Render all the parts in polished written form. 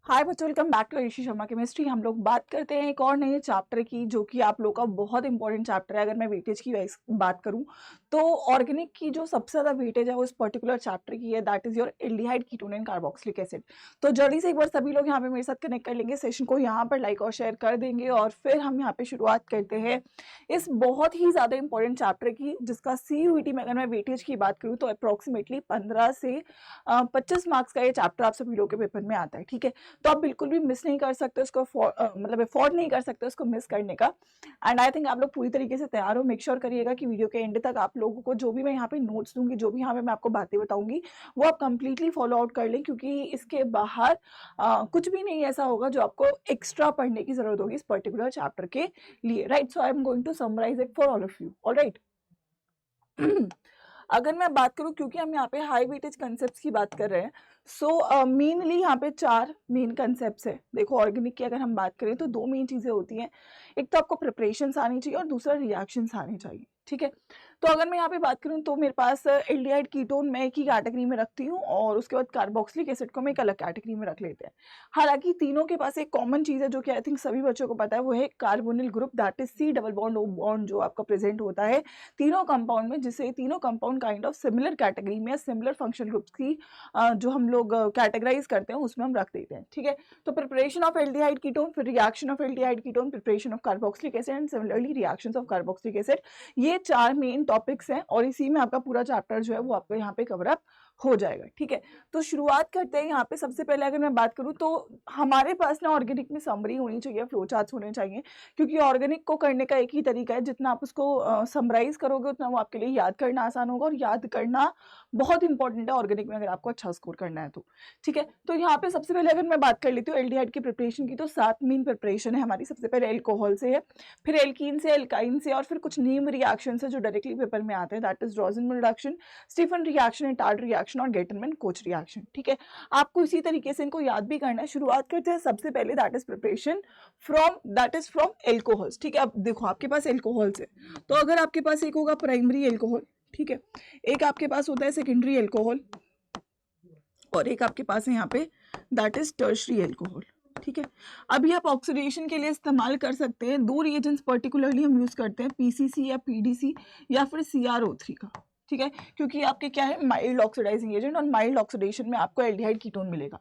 हाय बच्चों, welcome back to Rishi Sharma chemistry. हम लोग बात करते हैं एक और नए चैप्टर की, जो कि आप लोग का बहुत इंपॉर्टेंट चैप्टर है। अगर मैं वेटेज की बात करूं तो ऑर्गेनिक की जो सबसे ज़्यादा वेटेज है वो इस पर्टिकुलर चैप्टर की है, that is your aldehyde ketone and carboxylic acid. तो जल्दी से एक बार सभी लोग यहाँ पे मेरे साथ कनेक्ट कर लेंगे, सेशन को यहाँ पर लाइक और शेयर कर देंगे और फिर हम यहाँ पे शुरुआत करते हैं इस बहुत ही ज़्यादा इंपॉर्टेंट चैप्टर की, जिसका CUET में अगर मैं वेटेज की बात करूँ तो अप्रोक्सीमेटली 15 से 25 मार्क्स का ये चैप्टर आप सभी लोगों के पेपर में आता है। ठीक है, तो आप बिल्कुल भी मिस नहीं कर सकते उसको, मतलब अफोर्ड नहीं कर सकते उसको मिस करने का। एंड आई थिंक आप लोग पूरी तरीके से तैयार हो। मेक श्योर करिएगा कि वीडियो के एंड तक आप लोगों को जो भी मैं यहाँ पे नोट्स दूंगी, जो भी यहाँ पे मैं आपको बातें बताऊंगी, वो आप कंप्लीटली फॉलो आउट कर लें, क्योंकि इसके बाहर कुछ भी नहीं ऐसा होगा जो आपको एक्स्ट्रा पढ़ने की जरूरत होगी इस पर्टिकुलर चैप्टर के लिए। Right, so I am going to summarise it for all of you. Alright, अगर मैं बात करूं, क्योंकि हम यहाँ पे हाई वेटेज कंसेप्ट की बात कर रहे हैं, सो मेनली यहाँ पे 4 मेन कंसेप्ट है। देखो, ऑर्गेनिक की अगर हम बात करें तो 2 मेन चीजें होती हैं। एक तो आपको प्रिपरेशंस आनी चाहिए और दूसरा रिएक्शंस आने चाहिए। ठीक है, तो अगर मैं यहाँ पे बात करूँ तो मेरे पास एल्डिहाइड कीटोन मैं एक ही कैटेगरी में रखती हूँ और उसके बाद कार्बोक्सिलिक एसिड को मैं एक अलग कैटेगरी में रख लेते हैं। हालांकि तीनों के पास एक कॉमन चीज है जो कि आई थिंक सभी बच्चों को पता है, वो है carbonyl group, that is C double bond O bond जो आपका प्रेजेंट होता है तीनों कंपाउंड में, जिससे तीनों compound kind of similar category में, सिमिलर फंक्शनल ग्रुप्स की जो हम लोग कैटेगराइज करते हैं उसमें हम रख देते हैं। ठीक है, तो प्रिपरेशन ऑफ एल्डिहाइड कीटोन, फिर reaction of aldehyde ketone, preparation of carboxylic acid and similarly reactions of carboxylic acid, ये 4 मेन टॉपिक्स हैं और इसी में आपका पूरा चैप्टर जो है वो आपको यहाँ पे कवर अप हो जाएगा। ठीक है, तो शुरुआत करते हैं। यहाँ पे सबसे पहले अगर मैं बात करूँ तो हमारे पास ना ऑर्गेनिक में समरी होनी चाहिए, फ्लो चार्ट्स होने चाहिए, क्योंकि ऑर्गेनिक को करने का एक ही तरीका है, जितना आप उसको समराइज करोगे उतना वो आपके लिए याद करना आसान होगा, और याद करना बहुत इंपॉर्टेंट है ऑर्गेनिक में अगर आपको अच्छा स्कोर करना है तो। ठीक है, तो यहाँ पे सबसे पहले अगर मैं बात कर लेती हूँ एल्डिहाइड की प्रिपरेशन की, तो 7 मेन प्रिपरेशन है हमारी। सबसे पहले एल्कोहल से है, फिर एल्कीन से, एल्काइन से, और फिर कुछ नीम रिएक्शन है जो डायरेक्टली पेपर में आते हैं, that is Rosenmund reaction, Stephen reaction, Etard reaction और गेटनमैन कोच रिएक्शन। ठीक है, आपको इसी तरीके से इनको याद भी करना है। शुरुआत करते हैं सबसे पहले, that is preparation from alcohols. ठीक है, अब देखो आपके पास एल्कोहल्स है, तो अगर आपके पास एक होगा प्राइमरी एल्कोहल, ठीक है, एक आपके पास होता है सेकेंडरी एल्कोहल, और एक आपके पास है यहाँ पे दैट इज टर्शरी एल्कोहल। ठीक है, अभी आप ऑक्सीडेशन के लिए इस्तेमाल कर सकते हैं 2 रिएजेंट्स पर्टिकुलरली हम यूज करते हैं, PCC या PDC या फिर CrO3 का। ठीक है, क्योंकि आपके क्या है, माइल्ड ऑक्सीडाइजिंग एजेंट, और माइल्ड ऑक्सीडेशन में आपको एल्डिहाइड कीटोन मिलेगा।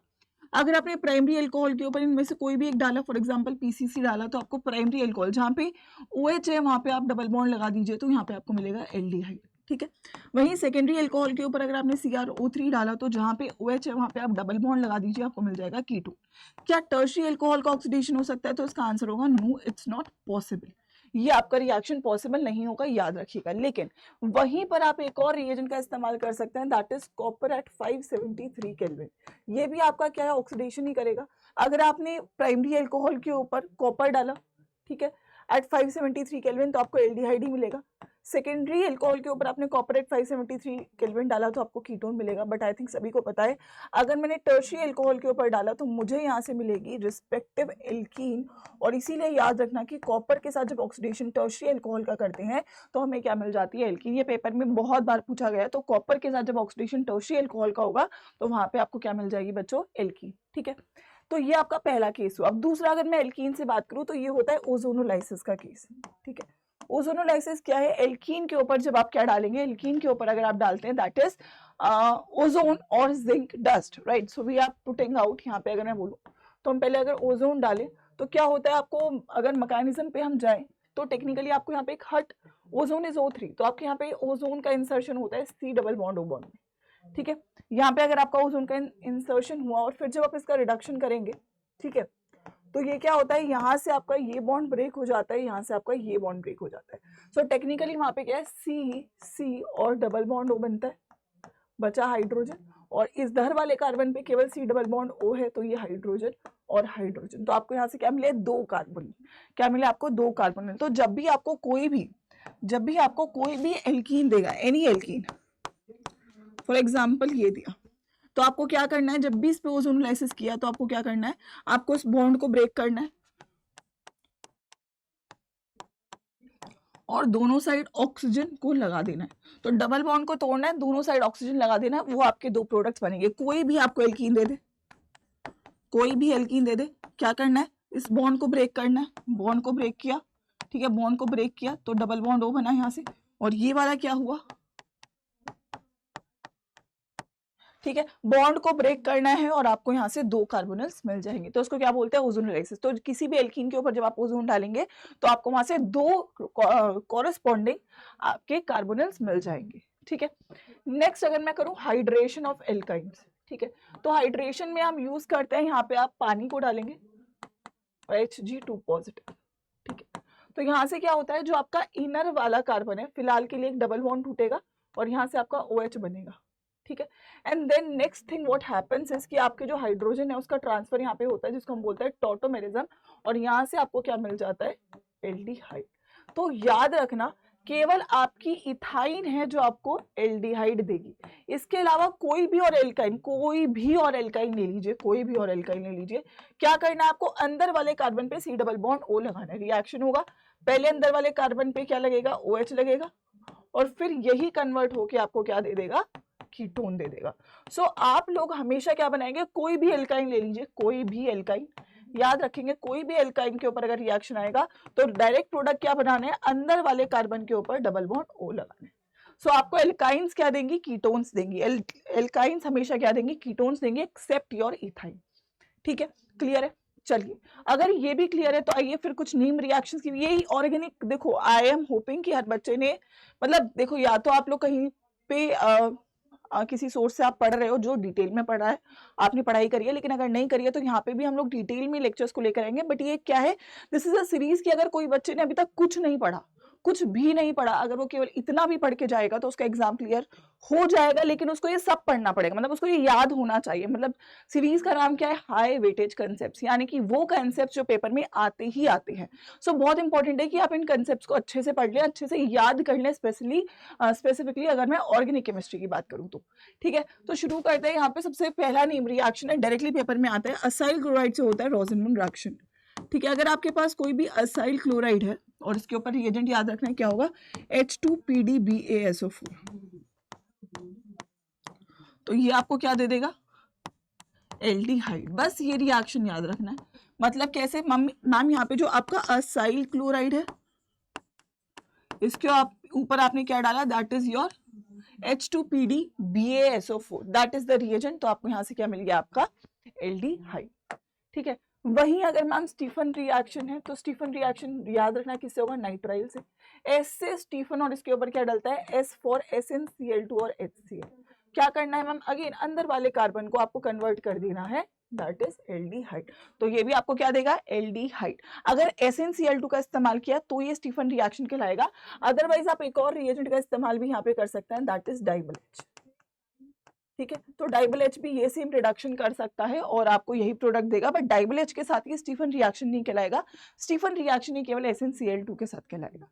अगर आपने प्राइमरी एल्कोहल के ऊपर इनमें से कोई भी एक डाला, फॉर एग्जांपल PCC डाला, तो आपको प्राइमरी एल्कोहल जहाँ पे OH है वहाँ पे आप डबल बॉन्ड लगा दीजिए, तो यहाँ पे आपको मिलेगा एल्डिहाइड। ठीक है, वहीं सेकेंडरी एल्कोहल के ऊपर अगर आपने CrO3 डाला, तो जहाँ पे OH है वहाँ पे आप डबल बॉन्ड लगा दीजिए, आपको मिल जाएगा कीटोन। क्या टर्शरी एल्कोहल का ऑक्सीडेशन हो सकता है? तो इसका आंसर होगा नो, इट्स नॉट पॉसिबल। ये आपका रिएक्शन पॉसिबल नहीं होगा, याद रखिएगा। लेकिन वहीं पर आप एक और रिएजेंट का इस्तेमाल कर सकते हैं, that is copper at 573 kelvin. ये भी आपका क्या है, ऑक्सीडेशन ही करेगा। अगर आपने प्राइमरी एल्कोहल के ऊपर कॉपर डाला, ठीक है, एट 573 केल्विन, तो आपको एल्डिहाइड ही मिलेगा। सेकेंडरी एल्कोहल के ऊपर आपने कॉपर एट 573 केल्विन डाला तो आपको कीटोन मिलेगा। बट आई थिंक सभी को पता है, अगर मैंने टर्शरी एल्कोहल के ऊपर डाला तो मुझे यहाँ से मिलेगी रिस्पेक्टिव एल्कीन, और इसीलिए याद रखना कि कॉपर के साथ जब ऑक्सीडेशन टर्शरी एल्कोहल का करते हैं तो हमें क्या मिल जाती है, एल्कीन। ये पेपर में बहुत बार पूछा गया है, तो कॉपर के साथ जब ऑक्सीडेशन टर्शरी एल्कोहल का होगा तो वहां पे आपको क्या मिल जाएगी बच्चों, एल्कीन। ठीक है, तो ये आपका पहला केस हुआ। अब दूसरा, अगर मैं एल्कीन से बात करूं तो ये होता है ओजोनोलाइसिस का केस। ठीक है, ओजोनोलाइसिस क्या है, एल्कीन के ऊपर जब आप क्या डालेंगे, एल्कीन के ऊपर अगर आप डालते हैं दैट इज ओजोन और zinc dust. Right, so we are putting out, यहाँ पे अगर मैं बोलूँ तो हम पहले अगर ओजोन डालें तो क्या होता है, आपको अगर मैकेनिज्म पे हम जाएं तो टेक्निकली आपको यहाँ पे एक हट, ओजोन इज O3, तो आपके यहाँ पे ओजोन का इंसर्शन होता है C double bond O bond में। ठीक है, यहाँ पे अगर आपका ओजोन का इंसर्शन हुआ और फिर जब आप इसका रिडक्शन करेंगे, ठीक है, तो ये क्या होता है, यहाँ से आपका ये बॉन्ड ब्रेक हो जाता है, यहाँ से आपका ये बॉन्ड ब्रेक हो जाता है। सो टेक्निकली वहां पे क्या है, C और डबल बॉन्ड O बनता है, बचा हाइड्रोजन, और इस धर वाले कार्बन पे केवल C डबल बॉन्ड O है, तो ये हाइड्रोजन और हाइड्रोजन। तो आपको यहाँ से क्या मिले, 2 कार्बन। क्या मिले आपको, 2 कार्बन मिले। तो जब भी आपको कोई भी एल्कीन देगा, एनी एल्कीन, फॉर एग्जाम्पल ये दिया, तो आपको क्या करना है, जब भी इस पे ओजोनोलाइसिस किया तो आपको क्या करना है, आपको इस बॉन्ड को ब्रेक करना है और दोनों साइड ऑक्सीजन को लगा देना है। तो डबल बॉन्ड को तोड़ना है, दोनों साइड ऑक्सीजन लगा देना है, वो आपके 2 प्रोडक्ट्स बनेंगे। कोई भी आपको एल्कीन दे दे, कोई भी एल्कीन दे दे, क्या करना है, इस बॉन्ड को ब्रेक करना है, बॉन्ड को ब्रेक किया, ठीक है, बॉन्ड को ब्रेक किया तो डबल बॉन्ड ओ बना यहाँ से, और ये वाला क्या हुआ, ठीक है, बॉन्ड को ब्रेक करना है और आपको यहाँ से 2 कार्बोनल्स मिल जाएंगे, तो उसको क्या बोलते हैं, ओजोनोलाइसिस। तो किसी भी एल्कीन के ऊपर जब आप ओजोन डालेंगे तो आपको वहां से 2 कॉरेस्पॉन्डिंग आपके कार्बोनल्स मिल जाएंगे, ठीक है। नेक्स्ट अगर मैं करूं हाइड्रेशन ऑफ एल्काइंस, ठीक है, तो हाइड्रेशन में हम यूज करते हैं, यहाँ पे आप पानी को डालेंगे और Hg2 पॉजिटिव, ठीक है। तो यहाँ से क्या होता है, जो आपका इनर वाला कार्बन है फिलहाल के लिए एक डबल बॉन्ड टूटेगा और यहाँ से आपका OH बनेगा, ठीक है। And then next thing what happens is कि आपके जो हाइड्रोजन है उसका ट्रांसफर यहाँ पे होता है, जिसको हम बोलते हैं टॉटोमेरिज्म, और यहाँ से आपको क्या मिल जाता है, एल्डिहाइड। तो याद रखना केवल आपकी इथाइन है जो आपको एल्डिहाइड देगी, इसके अलावा कोई भी और एल्काइन, कोई भी और एल्काइन ले लीजिए, कोई भी और एल्काइन ले लीजिए, क्या करना है आपको, अंदर वाले कार्बन पे C डबल बॉन्ड O लगाना है, रिएक्शन होगा, पहले अंदर वाले कार्बन पे क्या लगेगा, OH लगेगा, और फिर यही कन्वर्ट होके आपको क्या दे देगा, कीटोन दे देगा। सो आप लोग हमेशा क्या बनाएंगे, कोई भी एल्काइन ले लीजिए, कोई भी एल्काइन, याद रखेंगे कोई भी एल्काइन के ऊपर अगर रिएक्शन आएगा तो डायरेक्ट प्रोडक्ट क्या बनाना है, अंदर वाले कार्बन के ऊपर डबल बॉन्ड O लगाना है। सो आपको एल्काइंस क्या देंगी, कीटोन्स देंगी, एल्काइंस हमेशा क्या देंगी, कीटोन्स देंगे, एक्सेप्ट योर इथाइन, ठीक है, क्लियर है। चलिए अगर ये भी क्लियर है तो आइए फिर कुछ नीम रिएक्शंस की, यही ऑर्गेनिक, देखो आई एम होपिंग कि हर बच्चे ने, मतलब देखो या तो आप लोग कहीं पे किसी सोर्स से आप पढ़ रहे हो जो डिटेल में पढ़ा है, आपने पढ़ाई करी है, लेकिन अगर नहीं करी है तो यहाँ पे भी हम लोग डिटेल में लेक्चर्स को लेकर आएंगे। बट ये क्या है, दिस इज अ सीरीज कि अगर कोई बच्चे ने अभी तक कुछ नहीं पढ़ा, कुछ भी नहीं पढ़ा, अगर वो केवल इतना भी पढ़ के जाएगा तो उसका एग्जाम क्लियर हो जाएगा, लेकिन उसको ये सब पढ़ना पड़ेगा, मतलब उसको ये याद होना चाहिए। मतलब सीरीज का नाम क्या है, हाई वेटेज कंसेप्ट, यानी कि वो कंसेप्ट जो पेपर में आते ही आते हैं। सो बहुत इंपॉर्टेंट है कि आप इन कंसेप्ट को अच्छे से पढ़ लें, अच्छे से याद कर लें, स्पेसिफिकली अगर मैं ऑर्गेनिक केमिस्ट्री की बात करूँ तो, ठीक है। तो शुरू करते हैं, यहाँ पे सबसे पहला नेम रिएक्शन है, डायरेक्टली पेपर में आता है, असाइल क्लोराइड से होता है रोजेनमून रिएक्शन, ठीक है। अगर आपके पास कोई भी असाइल क्लोराइड है और इसके ऊपर रिएजेंट याद रखना है क्या होगा, H2PdBaSO4, तो ये आपको क्या दे देगा, एल्डिहाइड। बस ये रिएक्शन याद रखना है, मतलब कैसे मैम, यहाँ पे जो आपका असाइल क्लोराइड है इसके ऊपर आपने क्या डाला, that is your H2PdBaSO4, that is the reagent, तो आपको यहाँ से क्या मिल गया, आपका एल्डिहाइड, ठीक है। वहीं अगर मैम स्टीफन रिएक्शन है तो स्टीफन रिएक्शन याद रखना किससे होगा, नाइट्राइल से, S से स्टीफन और इसके ऊपर क्या डलता है, S फॉर SnCl2 और HCl। क्या करना है मैम, अगेन अंदर वाले कार्बन को आपको कन्वर्ट कर देना है, दैट इज एल्डिहाइड। तो ये भी आपको क्या देगा, एल्डिहाइड। अगर SnCl2 का इस्तेमाल किया तो ये स्टीफन रिएक्शन कहलाएगा, अदरवाइज आप एक और रिएजेंट का इस्तेमाल भी यहाँ पे कर सकते हैं, दैट इज डाइबल H, ठीक है। तो डाइबल H भी ये सेम रिडक्शन कर सकता है और आपको यही प्रोडक्ट देगा, बट डाइबल H के साथ ये स्टीफन रिएक्शन नहीं कहलाएगा, स्टीफन रिएक्शन ही केवल SnCl2 के साथ कहलाएगा,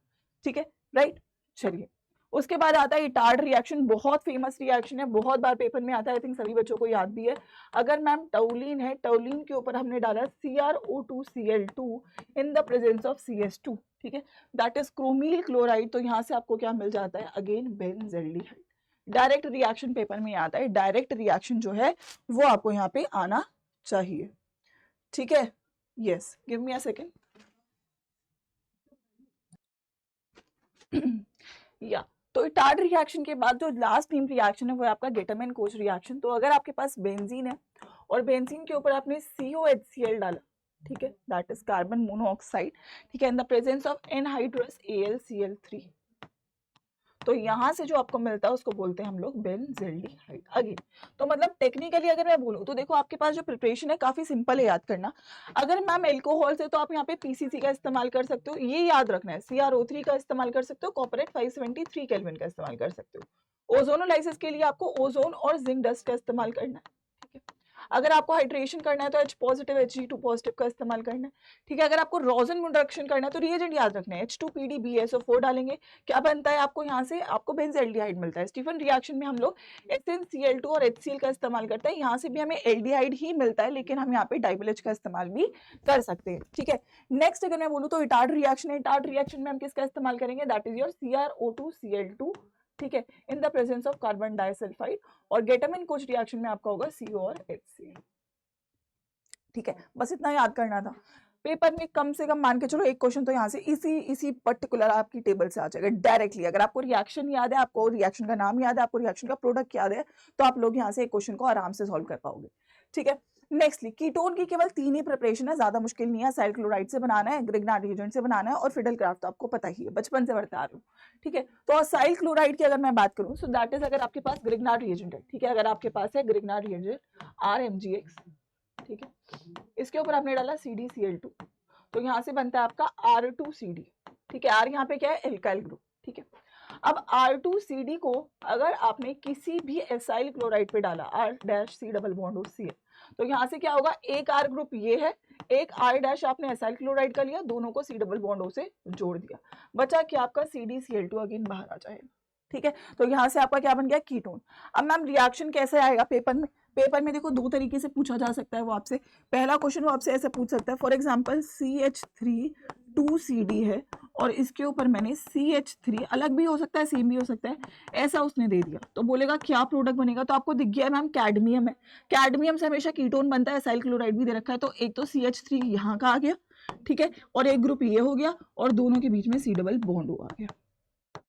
ठीक है, राइट। चलिए उसके बाद आता है इटार्ड रिएक्शन, बहुत फेमस रिएक्शन है, बहुत बार पेपर में आता है, आई थिंक सभी बच्चों को याद भी है। अगर मैम टोलिन है, टोलिन के ऊपर हमने डाला CrO2Cl2 in the presence of CS2, ठीक है, दैट इज क्रोमील क्लोराइड, तो यहाँ से आपको क्या मिल जाता है, again benzaldehyde. Direct reaction paper में आता है, डायरेक्ट रिएक्शन जो है वो आपको यहाँ पे आना चाहिए, ठीक है। Yes, give me a second. या तो इटार्ड रिएक्शन के बाद जो लास्ट नेम रिएक्शन है वो है आपका गेटरमैन कोच रिएक्शन। तो अगर आपके पास बेंजीन है और बेंजीन के ऊपर आपने COHCl डाला, ठीक है, दैट इज कार्बन मोनोऑक्साइड, ठीक है, in the presence of anhydrous AlCl3, तो यहाँ से जो आपको मिलता है उसको बोलते हैं हम लोग बेंजल्डिहाइड अगेन। तो मतलब टेक्निकली अगर मैं बोलूँ तो देखो आपके पास जो प्रिपरेशन है काफी सिंपल है याद करना। अगर मैम एल्कोहल से तो आप यहाँ पे PCC का इस्तेमाल कर सकते हो, ये याद रखना है, CrO3 का इस्तेमाल कर सकते हो, कॉपरेट 573 केल्विन का इस्तेमाल कर सकते हो। ओजोनोलाइसिस के लिए आपको ओजोन और जिंक डस्ट का इस्तेमाल करना है, ठीक है। अगर आपको हाइड्रेशन करना है तो H पॉजिटिव Hg2 पॉजिटिव का इस्तेमाल करना है, ठीक है। अगर आपको रोजन रिडक्शन करना है तो रिएजेंट याद रखना है, H2PdBaSO4 डालेंगे, क्या बनता है आपको, यहाँ से आपको बेंजल्डिहाइड मिलता है। स्टीफन रिएक्शन में हम लोग SnCl2 और HCl का इस्तेमाल करते हैं, यहाँ से भी हमें एल्डिहाइड ही मिलता है, लेकिन हम यहाँ पे डाइबल H का इस्तेमाल भी कर सकते हैं, ठीक है। नेक्स्ट अगर मैं बोलूँ तो इटार्ड रिएक्शन है, इटार्ड रिएक्शन में हम किसका इस्तेमाल करेंगे, दैट इज योर CrO2Cl2, ठीक है, in the presence of carbon disulphide, और गेटरमैन कोच रिएक्शन में आपका होगा CO और HCl, ठीक है, बस इतना याद करना था। पेपर में कम से कम मान के चलो एक क्वेश्चन तो यहाँ से इसी पर्टिकुलर आपकी टेबल से आ जाएगा डायरेक्टली। अगर आपको रिएक्शन याद है, आपको रिएक्शन का नाम याद है, आपको रिएक्शन का प्रोडक्ट याद है, तो आप लोग यहाँ से एक क्वेश्चन को आराम से सॉल्व कर पाओगे। ठीक है, नेक्स्टली कीटोन की केवल 3 ही प्रिपरेशन है, ज्यादा मुश्किल नहीं है। असाइल क्लोराइड से बनाना है, ग्रिग्नार्ड रिएजेंट से बनाना है, और फिडेलक्राफ्ट तो आपको पता ही है, बचपन से पढ़ते आ रहे हो। ठीक है, तो असाइल क्लोराइड की अगर मैं बात करूं, सो दैट इज अगर आपके पास ग्रिग्नार्ड रिएजेंट है, ठीक है, अगर आपके पास है ग्रिग्नार्ड रिएजेंट RMgX, ठीक है, इसके ऊपर आपने डाला CdCl2, तो यहाँ से बनता है आपका R2CD। ठीक है, R यहाँ पे क्या है, एल्काइल ग्रुप। ठीक है, अब R2CD को अगर आपने किसी भी एसाइल क्लोराइड पे डाला, R-C डबल बॉन्ड Cl, तो यहाँ से क्या होगा, एक R ग्रुप ये है, एक R- आपने एसाइल क्लोराइड का लिया, दोनों को C डबल बॉन्ड O से जोड़ दिया, बचा कि आपका CdCl2 अगेन बाहर आ जाएगा। ठीक है, तो यहाँ से आपका क्या बन गया, कीटोन। अब मैम रिएक्शन कैसे आएगा पेपर में? पेपर में देखो 2 तरीके से पूछा जा सकता है वो आपसे। पहला क्वेश्चन वो आपसे ऐसे पूछ सकता है, फॉर एग्जांपल CH3 2CD है और इसके ऊपर मैंने CH3, अलग भी हो सकता है सेम भी हो सकता है, ऐसा उसने दे दिया, तो बोलेगा क्या प्रोडक्ट बनेगा? तो आपको दिख गया मैम कैडमियम है, कैडमियम से हमेशा कीटोन बनता है, एसाइल क्लोराइड भी दे रखा है, तो एक तो CH3 यहाँ का आ गया, ठीक है, और एक ग्रुप ये हो गया, और दोनों के बीच में C डबल बॉन्ड आ गया,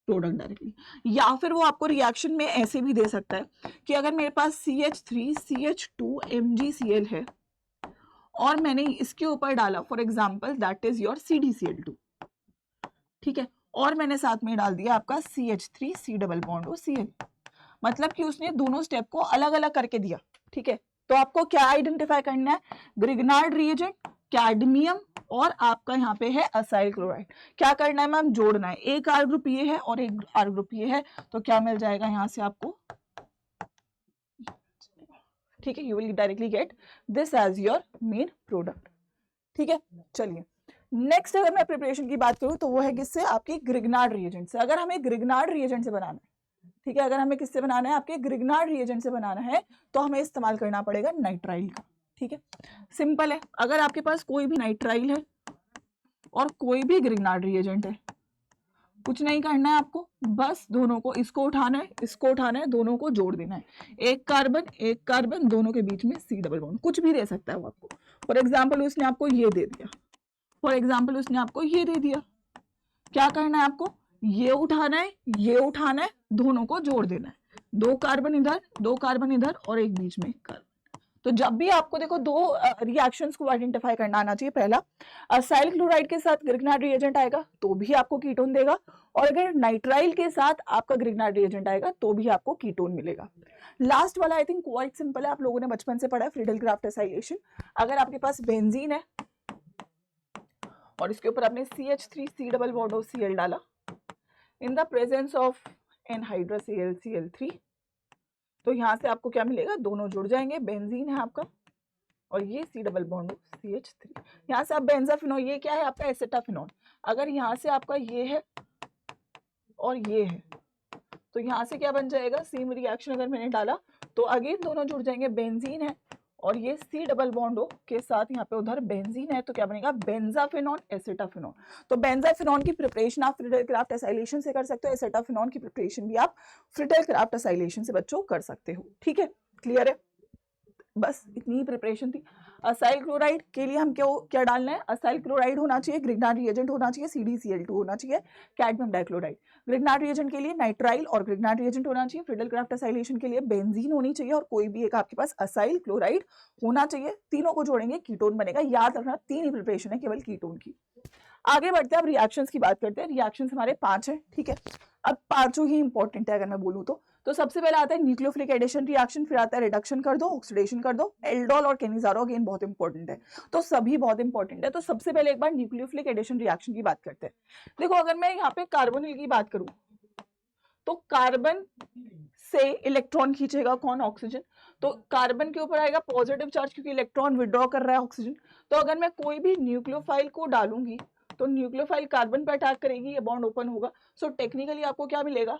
प्रोडक्ट डायरेक्टली। या फिर वो आपको रिएक्शन में ऐसे भी दे सकता है कि अगर मेरे पास CH3 CH2 MgCl है और मैंने इसके ऊपर डाला for example that is your CdCl2, ठीक है, और मैंने साथ में डाल दिया आपका CH3 C double bond O Cl, मतलब कि उसने दोनों स्टेप को अलग अलग करके दिया। ठीक है, तो आपको क्या आइडेंटिफाई करना है, ग्रिग्नार्ड रिएजेंट, कैडमियम, और आपका यहाँ पे है असाइल क्लोराइड। क्या करना है मैम, जोड़ना है, एक R ग्रुप ये है और एक R ग्रुप ये है, तो क्या मिल जाएगा यहाँ से आपको, ठीक है, you will directly get this as your main product. ठीक है, चलिए नेक्स्ट अगर मैं प्रिपरेशन की बात करूं तो वो है किससे, आपकी ग्रिग्नार्ड रिएजेंट से। अगर हमें ग्रिग्नार्ड रिएजेंट से बनाना है, ठीक है, अगर हमें किससे बनाना है, आपके ग्रिग्नार्ड रिएजेंट से बनाना है, तो हमें इस्तेमाल करना पड़ेगा नाइट्राइल का। ठीक है, सिंपल है, अगर आपके पास कोई भी नाइट्राइल है और कोई भी ग्रिग्नार्ड रिएजेंट है, कुछ नहीं करना है आपको, बस दोनों को, इसको उठाना है, इसको उठाना है, दोनों को जोड़ देना है, एक कार्बन दोनों के बीच में C डबल बॉन्ड, कुछ भी दे सकता है वो आपको। फॉर एग्जाम्पल उसने आपको ये दे दिया, फॉर एग्जाम्पल उसने आपको ये दे दिया, क्या करना है आपको, ये उठाना है, ये उठाना है, दोनों को जोड़ देना है, 2 कार्बन इधर, 2 कार्बन इधर, और एक बीच में कार्बन। तो जब भी आपको देखो 2 रिएक्शंस को आइडेंटिफाई करना आना चाहिए। पहला, असाइल क्लोराइड के साथ ग्रिग्नार्ड रिएजेंट आएगा तो भी आपको कीटोन देगा, और अगर नाइट्राइल के साथ आपका ग्रिग्नार्ड रिएजेंट आएगा तो भी आपको कीटोन मिलेगा। लास्ट वाला आई थिंक क्वाइट सिंपल है, आप लोगों ने बचपन से पढ़ा है, फ्रीडल-क्राफ्ट एसाइलेशन। अगर आपके पास बेंजीन है और इसके ऊपर आपने CH3 C double bond O Cl डाला in the presence of anhydrous Cl3, तो यहाँ से आपको क्या मिलेगा, दोनों जुड़ जाएंगे, बेंजीन है आपका और ये C डबल बॉन्ड CH3, यहाँ से आप बेंजाफिनोल, ये क्या है आपका एसेटाफिनोल, अगर यहाँ से आपका ये है और ये है, तो यहाँ से क्या बन जाएगा, सेम रिएक्शन अगर मैंने डाला तो अगेन दोनों जुड़ जाएंगे, बेंजीन है और ये C डबल बॉन्ड O के साथ यहाँ पे उधर बेंजीन है, तो क्या बनेगा, बेंजाफिनोल एसेटाफिनोल। तो बेंजाफिनोल की प्रिपरेशन आप फ्रीडल-क्राफ्ट एसाइलेशन से कर सकते हो, एसेटाफिनोल की प्रिपरेशन भी आप फ्रीडल-क्राफ्ट एसाइलेशन से बच्चों कर सकते हो। ठीक है, क्लियर है, बस इतनी ही प्रिपरेशन थी। असाइल क्लोराइड के लिए हम क्या डालना है, असाइल क्लोराइड होना चाहिए, ग्रिग्नार्ड रिएजेंट होना चाहिए, CdCl2 होना चाहिए, कैडमियम डाइक्लोराइड। ग्रिग्नार्ड रिएजेंट के लिए नाइट्राइल और ग्रिग्नार्ड रिएजेंट होना चाहिए, फ्रीडल-क्राफ्ट एसाइलेशन के लिए बेंजीन होनी चाहिए, और कोई भी एक आपके पास असाइल क्लोराइड होना चाहिए। तीनों को जोड़ेंगे कीटोन बनेगा, याद रखना 3 ही प्रिपरेशन है केवल कीटोन की। आगे बढ़ते हैं, अब रिएक्शंस की बात करते हैं। रिएक्शंस हमारे 5 हैं, ठीक है, अब पांचों ही इंपॉर्टेंट है अगर मैं बोलूँ तो सबसे पहले आता है न्यूक्लियोफिलिक एडिशन रिएक्शन, फिर आता है रिडक्शन कर दो, ऑक्सीडेशन कर दो, एल्डोल और केनिजारो अगेन बहुत इंपॉर्टेंट है, तो सभी बहुत इंपॉर्टेंट है। तो सबसे पहले एक बार न्यूक्लियोफिलिक एडिशन रिएक्शन की बात करते हैं। देखो अगर मैं यहाँ पे कार्बोनिल की बात करूँ तो कार्बन से इलेक्ट्रॉन खींचेगा कौन, ऑक्सीजन, तो कार्बन के ऊपर आएगा पॉजिटिव चार्ज क्योंकि इलेक्ट्रॉन विड्रॉ कर रहा है ऑक्सीजन। तो अगर मैं कोई भी न्यूक्लियोफाइल को डालूंगी तो न्यूक्लियोफाइल कार्बन पे अटैक करेगी, ये बॉन्ड ओपन होगा, सो टेक्निकली आपको क्या मिलेगा,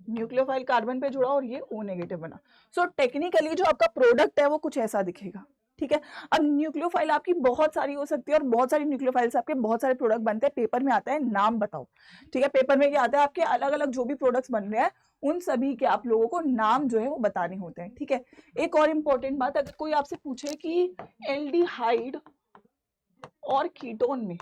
न्यूक्लियोफाइल कार्बन पे जुड़ा और ये O नेगेटिव बना, सो टेक्निकली जो आपका प्रोडक्ट है वो कुछ ऐसा दिखेगा। ठीक है। अब न्यूक्लियोफाइल आपकी बहुत सारी हो सकती है और बहुत सारी न्यूक्लियोफाइल से आपके बहुत सारे प्रोडक्ट बनते हैं। पेपर में आता है नाम बताओ, ठीक है, पेपर में क्या आता है आपके अलग अलग जो भी प्रोडक्ट्स बन रहे हैं उन सभी के आप लोगों को नाम जो है वो बताने होते हैं, ठीक है। एक और इम्पोर्टेंट बात, अगर कोई आपसे पूछे कि एल्डिहाइड और कीटोन में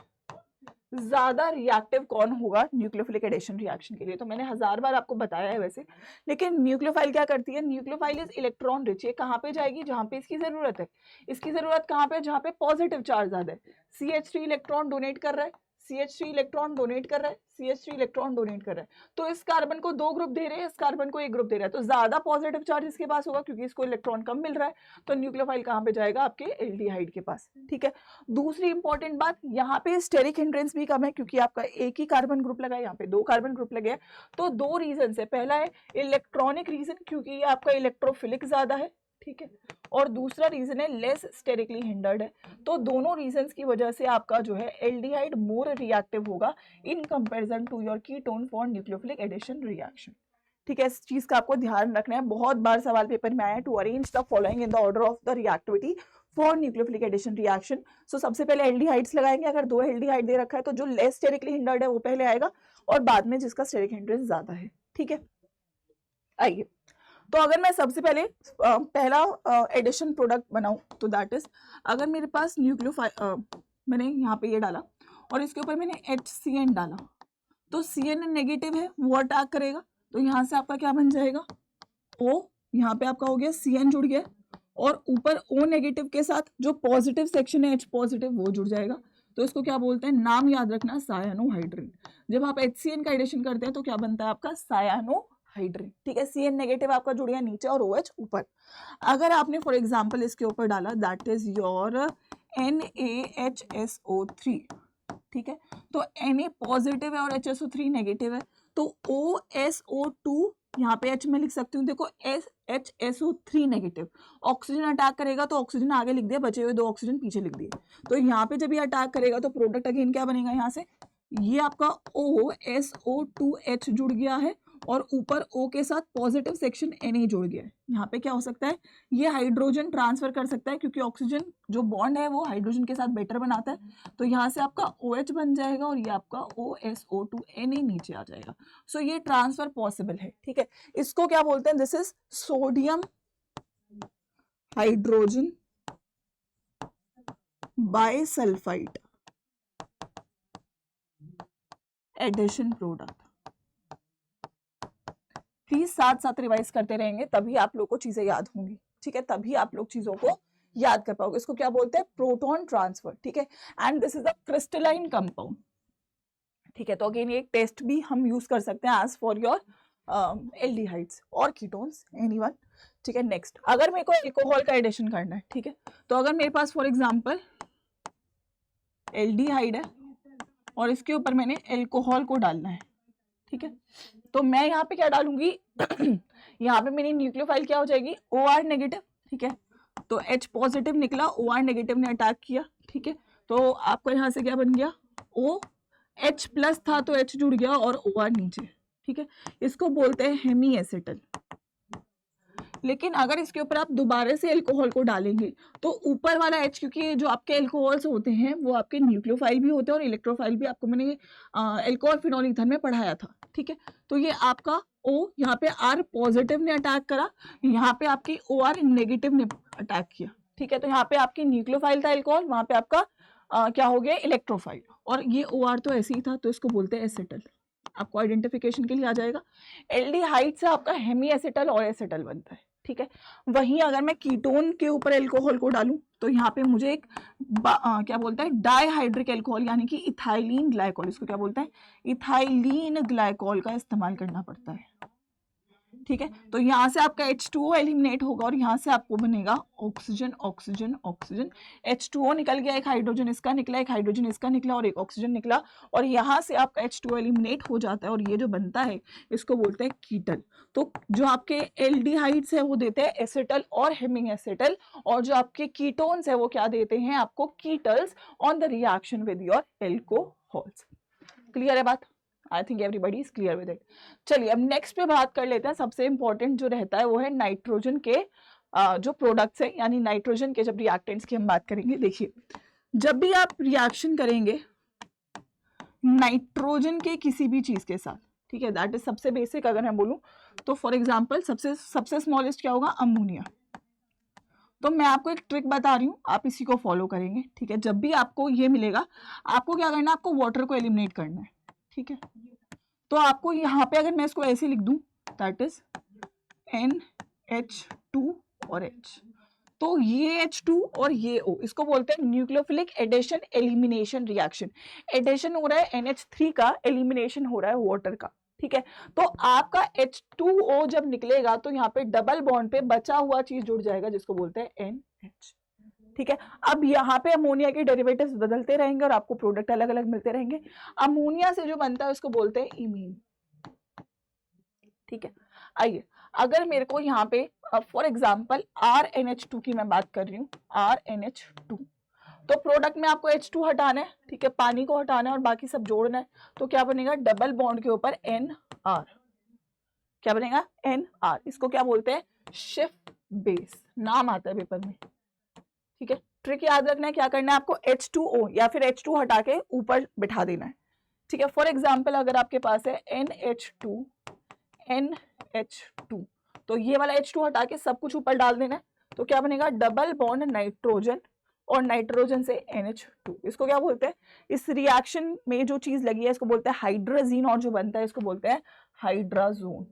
ज्यादा रिएक्टिव कौन होगा न्यूक्लियोफिलिक एडिशन रिएक्शन के लिए, तो मैंने 1000 बार आपको बताया है वैसे, लेकिन न्यूक्लियोफाइल क्या करती है, न्यूक्लियोफाइल इज इलेक्ट्रॉन रिच। ये कहाँ पे जाएगी, जहां पे इसकी जरूरत है। इसकी जरूरत कहाँ पे, जहां पे पॉजिटिव चार्ज ज्यादा है। CH3 इलेक्ट्रॉन डोनेट कर रहा है, CH3 इलेक्ट्रॉन डोनेट कर रहा है, CH3 इलेक्ट्रॉन डोनेट कर रहा है, तो इस कार्बन को 2 ग्रुप दे रहे हैं, इस कार्बन को 1 ग्रुप दे रहा है, तो ज्यादा पॉजिटिव चार्ज इसके पास होगा क्योंकि इसको इलेक्ट्रॉन कम मिल रहा है, तो न्यूक्लियोफाइल कहाँ पे जाएगा, आपके एल्डिहाइड के पास, ठीक है। दूसरी इंपॉर्टेंट बात, यहाँ पे स्टेरिक हिंड्रेंस भी कम है क्योंकि आपका एक ही कार्बन ग्रुप लगा है, यहाँ पे 2 कार्बन ग्रुप लगे हैं, तो 2 रीजन है। पहला है इलेक्ट्रॉनिक रीजन क्योंकि ये आपका इलेक्ट्रोफिलिक ज्यादा है, ठीक है, और दूसरा रीजन है लेस स्टेरिकली हिंडर्ड है। तो दोनों रीजंस की वजह से आपका जो है एल्डिहाइड मोर रिएक्टिव होगा in comparison to your ketone for nucleophilic addition reaction, ठीक है। इस चीज का आपको ध्यान रखना है, बहुत बार सवाल पेपर में आया है, to arrange the following in the order of the reactivity for nucleophilic addition reaction. So सबसे पहले एल्डिहाइड्स लगाएंगे, अगर 2 एल्डिहाइड दे रखा है तो जो लेस स्टेरिकली हिंडर्ड है वो पहले आएगा और बाद में जिसका स्टेरिक हिंड्रेंस ज्यादा है, ठीक है। आइए, तो अगर मैं सबसे पहले पहला एडिशन प्रोडक्ट बनाऊं तो दैट इज, अगर मेरे पास न्यूक्लियोफाइल मैंने यहाँ पे ये डाला और इसके ऊपर मैंने HCN डाला, तो CN नेगेटिव है वो अटैक करेगा, तो यहाँ से आपका क्या बन जाएगा, O, यहाँ पे आपका हो गया CN जुड़ गया और ऊपर O नेगेटिव के साथ जो पॉजिटिव सेक्शन है H पॉजिटिव वो जुड़ जाएगा, तो इसको क्या बोलते हैं, नाम याद रखना, सायानोहाइड्रिन। जब आप HCN का एडिशन करते हैं तो क्या बनता है आपका, सायानोहाइड्रिन, ठीक है। CN नेगेटिव आपका जुड़ गया नीचे और OH ऊपर। अगर आपने फॉर एग्जांपल इसके ऊपर डाला दैट इज योर NaHSO3, ठीक है, तो Na पॉजिटिव है और HSO3 नेगेटिव है, तो OSO2 यहाँ पे H में लिख सकती हूँ, देखो HSO3 नेगेटिव, ऑक्सीजन अटैक करेगा तो ऑक्सीजन आगे लिख दिया, बचे हुए 2 ऑक्सीजन पीछे लिख दिए, तो यहाँ पे जब ये अटैक करेगा तो प्रोडक्ट अगेन क्या बनेगा, यहाँ से ये आपका OSO2H जुड़ गया है और ऊपर O के साथ पॉजिटिव सेक्शन Na जुड़ गया है। यहाँ पे क्या हो सकता है, ये हाइड्रोजन ट्रांसफर कर सकता है क्योंकि ऑक्सीजन जो बॉन्ड है वो हाइड्रोजन के साथ बेटर बनाता है, तो यहाँ से आपका OH बन जाएगा और ये आपका OSO2 Na नीचे आ जाएगा। सो ये ट्रांसफर पॉसिबल है, ठीक है। इसको क्या बोलते हैं, this is sodium hydrogen bisulphite addition product. Please साथ साथ रिवाइज करते रहेंगे तभी आप लोग को चीजें याद होंगी, ठीक है, तभी आप लोग चीजों को याद कर पाओगे। इसको क्या बोलते हैं, प्रोटॉन ट्रांसफर, ठीक है, and this is a crystalline compound, ठीक है। तो अगेन ये एक टेस्ट भी हम यूज कर सकते हैं एज फॉर योर एल्डिहाइड्स और कीटोन्स, एनीवन, ठीक है। नेक्स्ट, अगर मेरे को एल्कोहल का एडिशन करना है, ठीक है, तो अगर मेरे पास फॉर एग्जांपल एल्डिहाइड है और इसके ऊपर मैंने एल्कोहल को डालना है, ठीक है, तो मैं यहाँ पे क्या डालूंगी यहाँ पे मेरी न्यूक्लियोफाइल क्या हो जाएगी, OR नेगेटिव, ठीक है, तो H पॉजिटिव निकला, OR नेगेटिव ने अटैक किया, ठीक है, तो आपका यहाँ से क्या बन गया, O, H प्लस था तो H जुड़ गया और OR नीचे, ठीक है, इसको बोलते हैं हेमी एसिटल। लेकिन अगर इसके ऊपर आप दोबारा से अल्कोहल को डालेंगे तो ऊपर वाला H, क्योंकि जो आपके अल्कोहल्स होते हैं वो आपके न्यूक्लियोफाइल भी होते हैं और इलेक्ट्रोफाइल भी, आपको मैंने अल्कोहल फिनॉल ईथर में पढ़ाया था, ठीक है, तो ये आपका O यहाँ पे R पॉजिटिव ने अटैक करा, यहाँ पे आपकी OR नेगेटिव ने अटैक किया, ठीक है, तो यहाँ पे आपकी न्यूक्लियोफाइल था अल्कोहल, वहां पे आपका क्या हो गया, इलेक्ट्रोफाइल, और ये OR तो ऐसे ही था, तो इसको बोलते हैं एसिटल, आपको आइडेंटिफिकेशन के लिए आ जाएगा। एल्डिहाइड से आपका हेमी एसिटल और एसिटल बनता है, ठीक है। वहीं अगर मैं कीटोन के ऊपर अल्कोहल को डालूं तो यहाँ पे मुझे एक क्या बोलता है, डाइहाइड्रिक अल्कोहल यानी कि इथाइलिन ग्लाइकोल, इसको क्या बोलते हैं, इथाइलिन ग्लाइकोल का इस्तेमाल करना पड़ता है, ठीक है। तो यहाँ से आपका H2O एलिमिनेट होगा और यहाँ से आपको बनेगा ऑक्सीजन ऑक्सीजन ऑक्सीजन, H2O निकल गया, एक हाइड्रोजन इसका निकला, एक हाइड्रोजन इसका निकला और एक ऑक्सीजन निकला, और यहाँ से आपका H2O एलिमिनेट हो जाता है और ये जो बनता है इसको बोलते हैं कीटल। तो जो आपके एल्डिहाइड्स है वो देते हैं एसिटल और हेमिंग एसिटल, और जो आपके कीटोन्स है वो क्या देते हैं आपको, ketals on the reaction with your alcohols. Clear है बात, I think everybody is clear with it. चलिए अब नेक्स्ट पे बात कर लेते हैं, सबसे इंपॉर्टेंट जो रहता है वो है नाइट्रोजन के जो प्रोडक्ट्स हैं यानी नाइट्रोजन के जब रिएक्टेंट्स की हम बात करेंगे, देखिए जब भी आप रिएक्शन करेंगे नाइट्रोजन के किसी भी चीज के साथ, ठीक है, दैट इज सबसे बेसिक अगर मैं बोलूं तो फॉर एग्जांपल सबसे स्मॉलेस्ट क्या होगा, अमोनिया। तो मैं आपको एक ट्रिक बता रही हूँ, आप इसी को फॉलो करेंगे, ठीक है। जब भी आपको ये मिलेगा, आपको क्या करना है, आपको वाटर को एलिमिनेट करना है, ठीक है। तो आपको यहाँ पे अगर मैं इसको ऐसे लिख दूं, दैट इज NH2 और H, तो ये H2 और ये O, इसको बोलते हैं nucleophilic addition elimination reaction. Addition हो रहा है NH3 का, एलिमिनेशन हो रहा है वाटर का, ठीक है। तो आपका H2O जब निकलेगा तो यहाँ पे डबल बॉन्ड पे बचा हुआ चीज जुड़ जाएगा जिसको बोलते हैं NH, ठीक है। अब यहाँ पे अमोनिया के डेरिवेटिव्स बदलते रहेंगे और आपको प्रोडक्ट अलग अलग मिलते रहेंगे। अमोनिया से जो बनता है उसको बोलते हैं इमीन, ठीक है। आइए, अगर मेरे को यहाँ पे फॉर एग्जाम्पल RNH2 की मैं बात कर रही हूँ, RNH2, तो प्रोडक्ट में आपको H2 हटाना है, ठीक है, पानी को हटाना है और बाकी सब जोड़ना है। तो क्या बनेगा, डबल बॉन्ड के ऊपर NR, क्या बनेगा, NR। इसको क्या बोलते हैं, शिफ्ट बेस, नाम आता है पेपर में, ठीक है। ट्रिक याद रखना है, क्या करना है आपको, H2O या फिर H2 हटा के ऊपर बिठा देना है, ठीक है। फॉर एग्जाम्पल अगर आपके पास है NH2, तो ये वाला H2 हटा के सब कुछ ऊपर डाल देना है। तो क्या बनेगा, डबल बॉन्ड नाइट्रोजन और नाइट्रोजन से NH2। इसको क्या बोलते हैं, इस रिएक्शन में जो चीज लगी है इसको बोलते हैं हाइड्रोजीन, और जो बनता है इसको बोलते हैं हाइड्राजोन।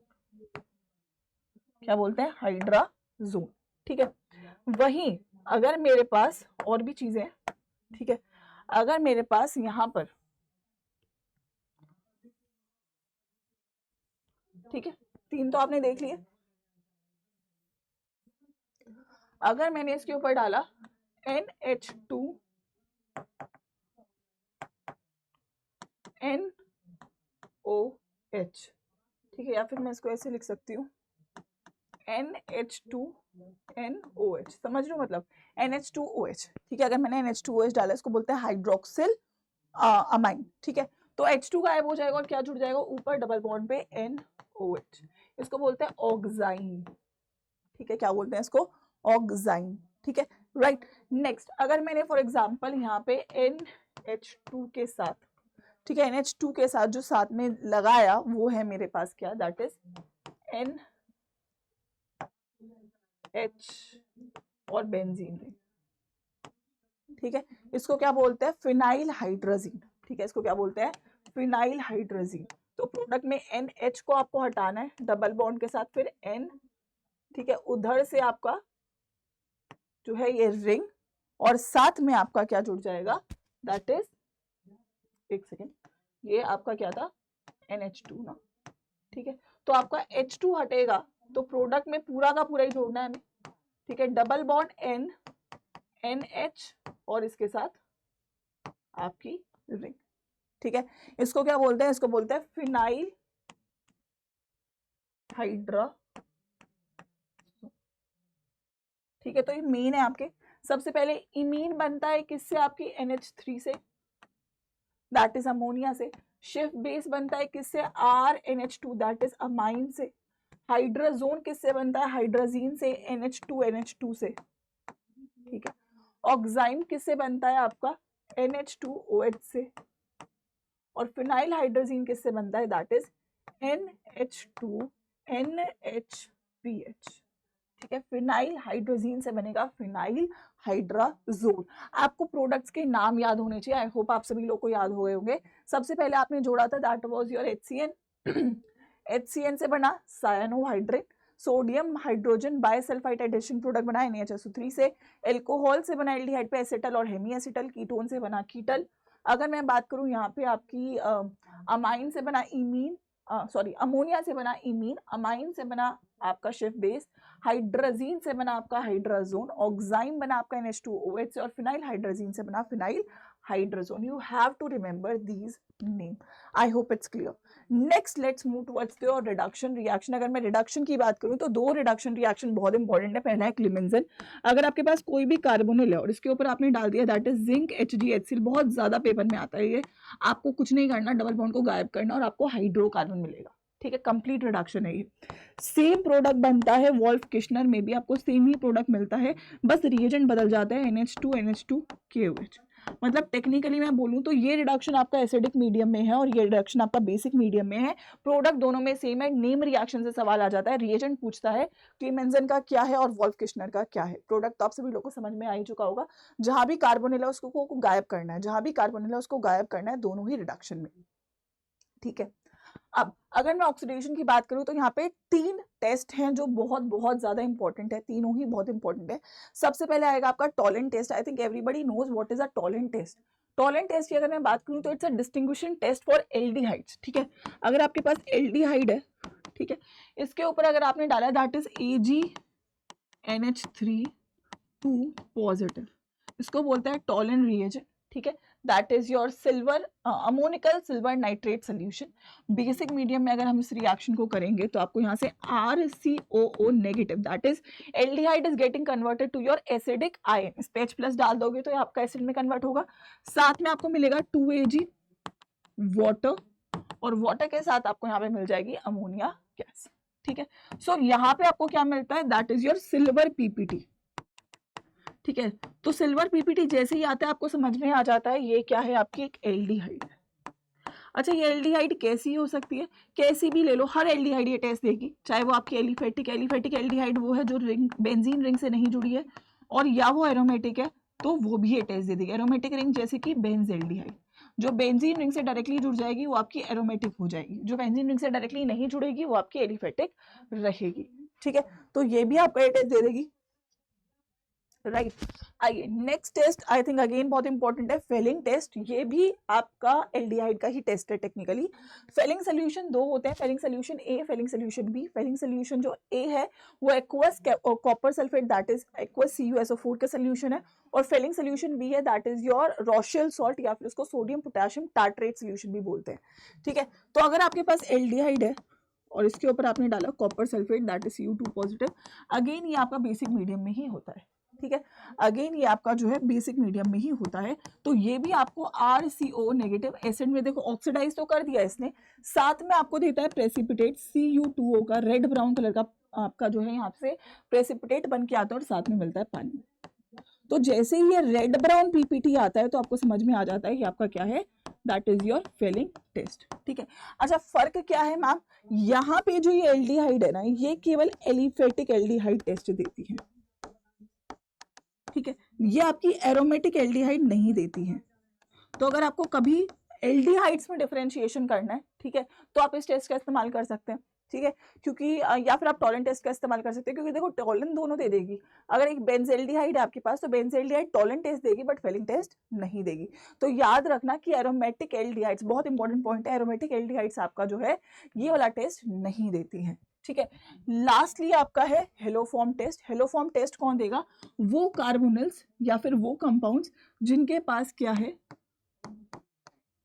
क्या बोलते हैं, हाइड्राजोन, ठीक है। वहीं अगर मेरे पास और भी चीजें हैं, ठीक है, अगर मेरे पास यहां पर, ठीक है, 3 तो आपने देख लिए। अगर मैंने इसके ऊपर डाला NH2 NOH, ठीक है, या फिर मैं इसको ऐसे लिख सकती हूँ NH2 NOH, समझ रहे हो, मतलब NH2OH, ठीक है। अगर मैंने NH2OH डाला, इसको बोलते हैं हाइड्रोक्सिल अमाइन, ठीक है। तो H2 गायब हो जाएगा और क्या जुड़ जाएगा ऊपर डबल बॉन्ड पे NOH, इसको बोलते हैं ऑक्साइन, ठीक है। क्या बोलते हैं इसको, ऑक्साइन, ठीक है, राइट। नेक्स्ट, अगर मैंने फॉर एग्जांपल यहाँ पे NH2 के साथ, ठीक है, NH2 के साथ जो साथ में लगाया वो है मेरे पास क्या, दैट इज NH और बेंजीन रिंग, ठीक है। इसको क्या बोलते हैं, फिनाइल हाइड्रोजीन, ठीक है। इसको क्या बोलते हैं, फिनाइल हाइड्रोजीन। तो प्रोडक्ट में NH को आपको हटाना है डबल बॉन्ड के साथ, फिर N, ठीक है, उधर से आपका जो है ये रिंग, और साथ में आपका क्या जुड़ जाएगा, दैट इज, एक सेकेंड, ये आपका क्या था, NH2 ना, ठीक है। तो आपका H2 हटेगा तो प्रोडक्ट में पूरा का पूरा ही जोड़ना है हमें, ठीक है। डबल बॉन्ड N NH और इसके साथ आपकी रिंग, ठीक है। इसको क्या बोलते हैं, इसको बोलते हैं फिनाइल हाइड्रा, ठीक है। तो ये मेन है आपके। सबसे पहले इमीन बनता है किससे, आपकी NH3 से, दैट इज अमोनिया से। शिफ्ट बेस बनता है किससे, RNH2, दैट इज अमाइन से। हाइड्राजोन किससे बनता है, हाइड्राजीन से, NH2 से, ठीक है। ऑक्साइन किससे बनता है आपका, NH2OH से। और फिनाइल हाइड्रोजीन किससे बनता है, दैट इज NH2NHPH, ठीक है। फिनाइल हाइड्रोजीन से बनेगा फिनाइल हाइड्राजोन। आपको प्रोडक्ट्स के नाम याद होने चाहिए, आई होप आप सभी लोग को याद हो गए होंगे। सबसे पहले आपने जोड़ा था, that was your HCN। HCN से बना सायनोहाइड्रेट, sodium hydrogen bisulphide addition product बना NaHSO3 से। एल्कोहल से बना एल्डिहाइड पे एसिटल और हेमी एसिटल। कीटोन से बना कीटल। अगर मैं बात करूं यहाँ पे आपकी अमाइन से बना इमीन, सॉरी अमोनिया से बना इमीन, अमाइन से बना आपका शिफ्ट बेस, हाइड्रोजीन से बना आपका हाइड्राजोन, ऑक्साइन बना आपका NH2OH से, और फिनाइल हाइड्रोजीन से बना phenyl hydrazone. You have to remember these name. I hope it's clear. Next, let's move towards your reduction reaction. अगर मैं reduction की बात करूं तो 2 reduction reaction बहुत इंपॉर्टेंट है। पहला है क्लिमेंजन। अगर आपके पास कोई भी कार्बोनिल है और इसके ऊपर आपने डाल दिया दैट इज जिंक HgHCl, बहुत ज्यादा पेपर में आता है ये, आपको कुछ नहीं करना, डबल बॉन्ड को गायब करना और आपको हाइड्रोकार्बन मिलेगा, ठीक है, कंप्लीट रिडक्शन है ये। सेम प्रोडक्ट बनता है वोल्फ किश्नर में भी, आपको सेम ही प्रोडक्ट मिलता है, बस रिएजेंट बदल जाता है NH2 NH2 KOH। मतलब टेक्निकली मैं बोलूँ तो ये रिडक्शन आपका एसिडिक मीडियम में है और ये रिडक्शन आपका बेसिक मीडियम में है। प्रोडक्ट दोनों में सेम है, नेम रिएक्शन से सवाल आ जाता है, रिएजेंट पूछता है क्लीमेंजन का क्या है और वोल्फ किश्नर का क्या है। प्रोडक्ट तो आप सभी लोगों को समझ में आ ही चुका होगा, जहां भी कार्बोनिल है उसको गायब करना है, जहां भी कार्बोनिल है उसको गायब करना है, दोनों ही रिडक्शन में। ठीक है, अब अगर मैं ऑक्सीडेशन की बात करूं तो यहाँ पे 3 टेस्ट हैं जो बहुत बहुत ज्यादा इंपॉर्टेंट है, तीनों ही बहुत इंपॉर्टेंट है। सबसे पहले आएगा आपका Tollens test. I think everybody knows what is a Tollens test. Tollens test की अगर मैं बात करूं तो it's a distinguishing test for aldehydes. ठीक है, अगर आपके पास एल्डिहाइड है, ठीक है, इसके ऊपर अगर आपने डाला दैट इज AgNH3 2 पॉजिटिव, इसको बोलते हैं टॉलेंट रिएजेंट। ठीक है, that is your silver ammoniacal silver nitrate solution. Basic medium में अगर हम इस रिएक्शन को करेंगे तो आपको यहाँ से RCOO negative, that is aldehyde is getting converted to your acidic ion, इस पे H+ डाल दोगे तो आपका एसिड में कन्वर्ट होगा। साथ में आपको मिलेगा 2Ag वाटर, और वाटर के साथ आपको यहाँ पे मिल जाएगी अमोनिया गैस। ठीक है, सो यहाँ पे आपको क्या मिलता है, that is your silver PPT। ठीक है, तो सिल्वर PPT जैसे ही आता है आपको समझ में आ जाता है ये क्या है, आपकी एक एल्डिहाइड है। अच्छा, ये एल्डिहाइड कैसी हो सकती है, कैसी भी ले लो, हर एल्डिहाइड ये टेस्ट देगी, चाहे वो आपकी एलिफेटिक एल्डिहाइड वो है जो रिंग बेंजीन रिंग से नहीं जुड़ी है, और या वो एरोमेटिक है तो वो भी ये टेस्ट दे देगी। एरोमेटिक रिंग जैसे कि बेंजेल्डिहाइड, जो बेंजीन रिंग से डायरेक्टली जुड़ जाएगी वो आपकी एरोमेटिक हो जाएगी, जो बेंजीन रिंग से डायरेक्टली नहीं जुड़ेगी वो आपकी एलिफेटिक रहेगी। ठीक है, तो ये भी आपका ये टेस्ट दे देगी, राइट। आइए next test, I think again बहुत इंपॉर्टेंट है, फेलिंग टेस्ट। ये भी आपका एल्डिहाइड का ही टेस्ट है टेक्निकली। फेलिंग सोल्यूशन दो होते हैं, Fehling solution A, Fehling solution B. Fehling solution जो ए है वो aqueous copper sulphate, that is aqueous CuSO4 का सोल्यूशन है, और फेलिंग सोल्यूशन बी है that is your Rochelle salt, या फिर उसको सोडियम पोटेशियम टार्ट्रेट सोल्यूशन भी बोलते हैं। ठीक है, तो अगर आपके पास एल्डिहाइड है और इसके ऊपर आपने डाला copper sulphate that is Cu2 positive, again ये आपका बेसिक मीडियम में ही होता है। ठीक है, अगेन ये आपका जो है बेसिक मीडियम में ही होता है, तो ये भी आपको RCO नेगेटिव एसिड में देखो ऑक्सीडाइज तो कर दिया इसने, साथ में आपको देता है प्रेसिपिटेट Cu2O का रेड ब्राउन कलर का आपका जो है यहाँ से प्रेसिपिटेट बन के आता है, और साथ में मिलता है पानी। तो जैसे ही ये रेड ब्राउन PPT आता है तो आपको समझ में आ जाता है कि आपका क्या है, that is your Fehling test. ठीक है, अच्छा फर्क क्या है मैम, यहाँ पे जो ये एल्डिहाइड है ना, ये केवल एलिफेटिक एल्डिहाइड टेस्ट देती है। ठीक है, ये आपकी एरोमेटिक एल्डिहाइड नहीं देती है। तो अगर आपको कभी एल्डिहाइड्स में डिफरेंशिएशन करना है, ठीक है, तो आप इस टेस्ट का इस्तेमाल कर सकते हैं। ठीक है, क्योंकि या फिर आप टॉलेंट टेस्ट का इस्तेमाल कर सकते हैं, क्योंकि देखो टॉलेंट दोनों दे देगी। अगर एक बेंजेल्डिहाइड है आपके पास तो बेंजेल्डिहाइड टॉलेंट टेस्ट देगी बट फेलिंग टेस्ट नहीं देगी। तो याद रखना कि एरोमेटिक एल्डिहाइड्स, बहुत इंपॉर्टेंट पॉइंट है, एरोमेटिक एल्डिहाइड्स आपका जो है ये वाला टेस्ट नहीं देती है। ठीक है, लास्टली आपका है हेलोफॉर्म टेस्ट। हेलोफॉर्म टेस्ट कौन देगा, वो कार्बोनिल्स या फिर वो कंपाउंड्स जिनके पास क्या है,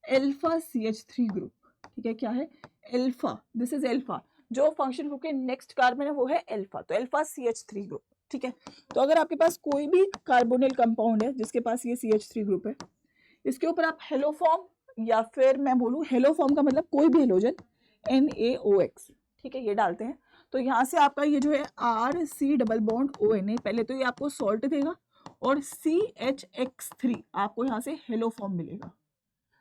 अल्फा CH3 ग्रुप। ठीक है, क्या है, अल्फा, दिस इज अल्फा, जो फंक्शन ग्रुप के नेक्स्ट कार्बन है वो है अल्फा, तो अल्फा CH3 ग्रुप। ठीक है, तो अगर आपके पास कोई भी कार्बोनिल कंपाउंड है जिसके पास ये CH3 ग्रुप है, इसके ऊपर आप हेलोफॉर्म या फिर मैं बोलूँ हेलोफॉर्म का मतलब कोई भी हेलोजन NaOX, ठीक है, ये डालते हैं, तो यहाँ से आपका ये जो है RC डबल बॉन्ड ONA, पहले तो ये आपको सॉल्ट देगा, और CHX3 आपको यहाँ से हेलोफॉर्म मिलेगा।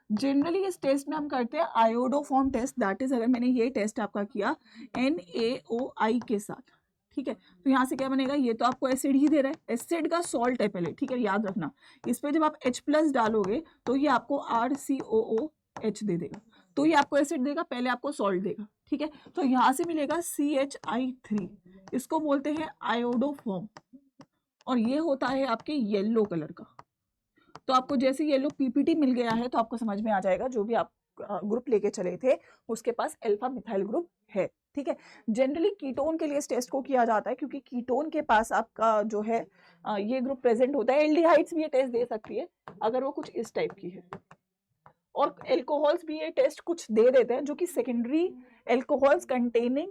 जनरली इस टेस्ट में हम करते हैं आयोडोफॉर्म टेस्ट, दैट इज अगर मैंने ये टेस्ट आपका किया NaOI के साथ, ठीक है, तो यहाँ से क्या बनेगा, ये तो आपको एसिड ही दे रहा है, एसिड का सॉल्ट है पहले। ठीक है, याद रखना, इस पे जब आप H+ डालोगे तो ये आपको RCOOH दे देगा, तो ये आपको एसिड देगा, पहले आपको सॉल्ट देगा। ठीक है, तो यहाँ से मिलेगा CHI3, इसको बोलते हैं आयोडोफॉर्म, और ये होता है आपके येलो कलर का। तो आपको जैसे येलो PPT मिल गया है तो आपको समझ में आ जाएगा जो भी आप ग्रुप लेके चले थे उसके पास अल्फा मिथाइल ग्रुप है। ठीक है, जनरली कीटोन के लिए इस टेस्ट को किया जाता है, क्योंकि कीटोन के पास आपका जो है ये ग्रुप प्रेजेंट होता है। एल्डिहाइड्स भी ये टेस्ट दे सकती है अगर वो कुछ इस टाइप की है, और एल्कोहल्स भी ये टेस्ट कुछ दे देते हैं जो कि secondary alcohols containing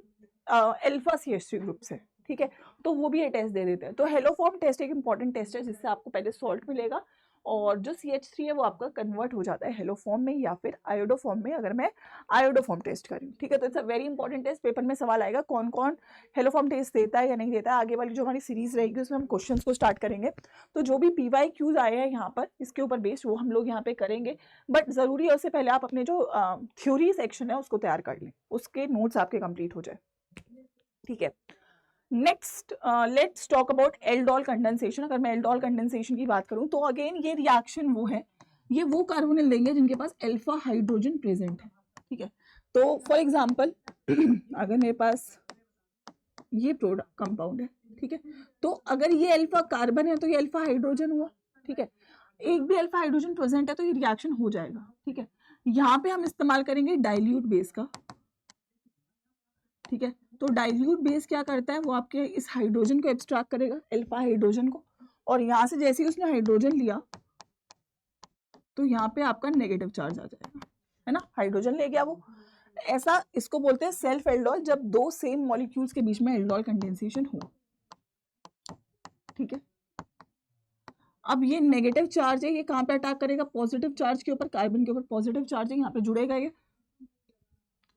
alpha CH3 group से। ठीक है, तो वो भी ये टेस्ट दे देते हैं। तो हेलोफॉर्म टेस्ट एक इंपॉर्टेंट टेस्ट है जिससे आपको पहले सॉल्ट मिलेगा और जो CH3 है वो आपका कन्वर्ट हो जाता है हेलो फॉर्म में या फिर आयोडो फॉर्म में, अगर मैं आयोडो फॉर्म टेस्ट करूँ, ठीक है। तो it's a very important test, paper में सवाल आएगा कौन कौन हेलो फॉर्म टेस्ट देता है या नहीं देता है। आगे वाली जो हमारी सीरीज रहेगी उसमें हम क्वेश्चन को स्टार्ट करेंगे, तो जो भी PYQs आए हैं यहाँ पर इसके ऊपर बेस्ड वो हम लोग यहाँ पे करेंगे। बट ज़रूरी है उससे पहले आप अपने जो थ्योरी सेक्शन है उसको तैयार कर लें, उसके नोट्स आपके कंप्लीट हो जाए, ठीक है। Next let's talk about aldol condensation. अगर मैं एल्डोल कंडेंसेशन की बात करूं तो अगेन ये रिएक्शन वो है, ये वो कार्बोनिल देंगे जिनके पास अल्फा हाइड्रोजन प्रेजेंट है, ठीक है। तो फॉर एग्जांपल अगर मेरे पास ये प्रोडक्ट कंपाउंड है, ठीक है, तो अगर ये अल्फा कार्बन है तो ये अल्फा हाइड्रोजन हुआ, ठीक है। एक भी अल्फा हाइड्रोजन प्रेजेंट है तो ये रिएक्शन हो जाएगा, ठीक है। यहाँ पे हम इस्तेमाल करेंगे डाइल्यूट बेस का, ठीक है। तो डाइल्यूट बेस क्या करता है, वो आपके इस हाइड्रोजन को एब्स्ट्रैक्ट करेगा, अल्फा हाइड्रोजन को, और यहाँ से जैसे ही उसने हाइड्रोजन लिया तो यहाँ पे आपका नेगेटिव चार्ज आ जाएगा, है ना, हाइड्रोजन ले गया वो। ऐसा इसको बोलते हैं सेल्फ एल्डोल, जब दो सेम मॉलिक्यूल्स के बीच में एल्डोल कंडेंसेशन हो, ठीक है। अब ये नेगेटिव चार्ज है, ये कहाँ पे अटैक करेगा, पॉजिटिव चार्ज के ऊपर, कार्बन के ऊपर पॉजिटिव चार्ज है, यहाँ पे जुड़ेगा ये।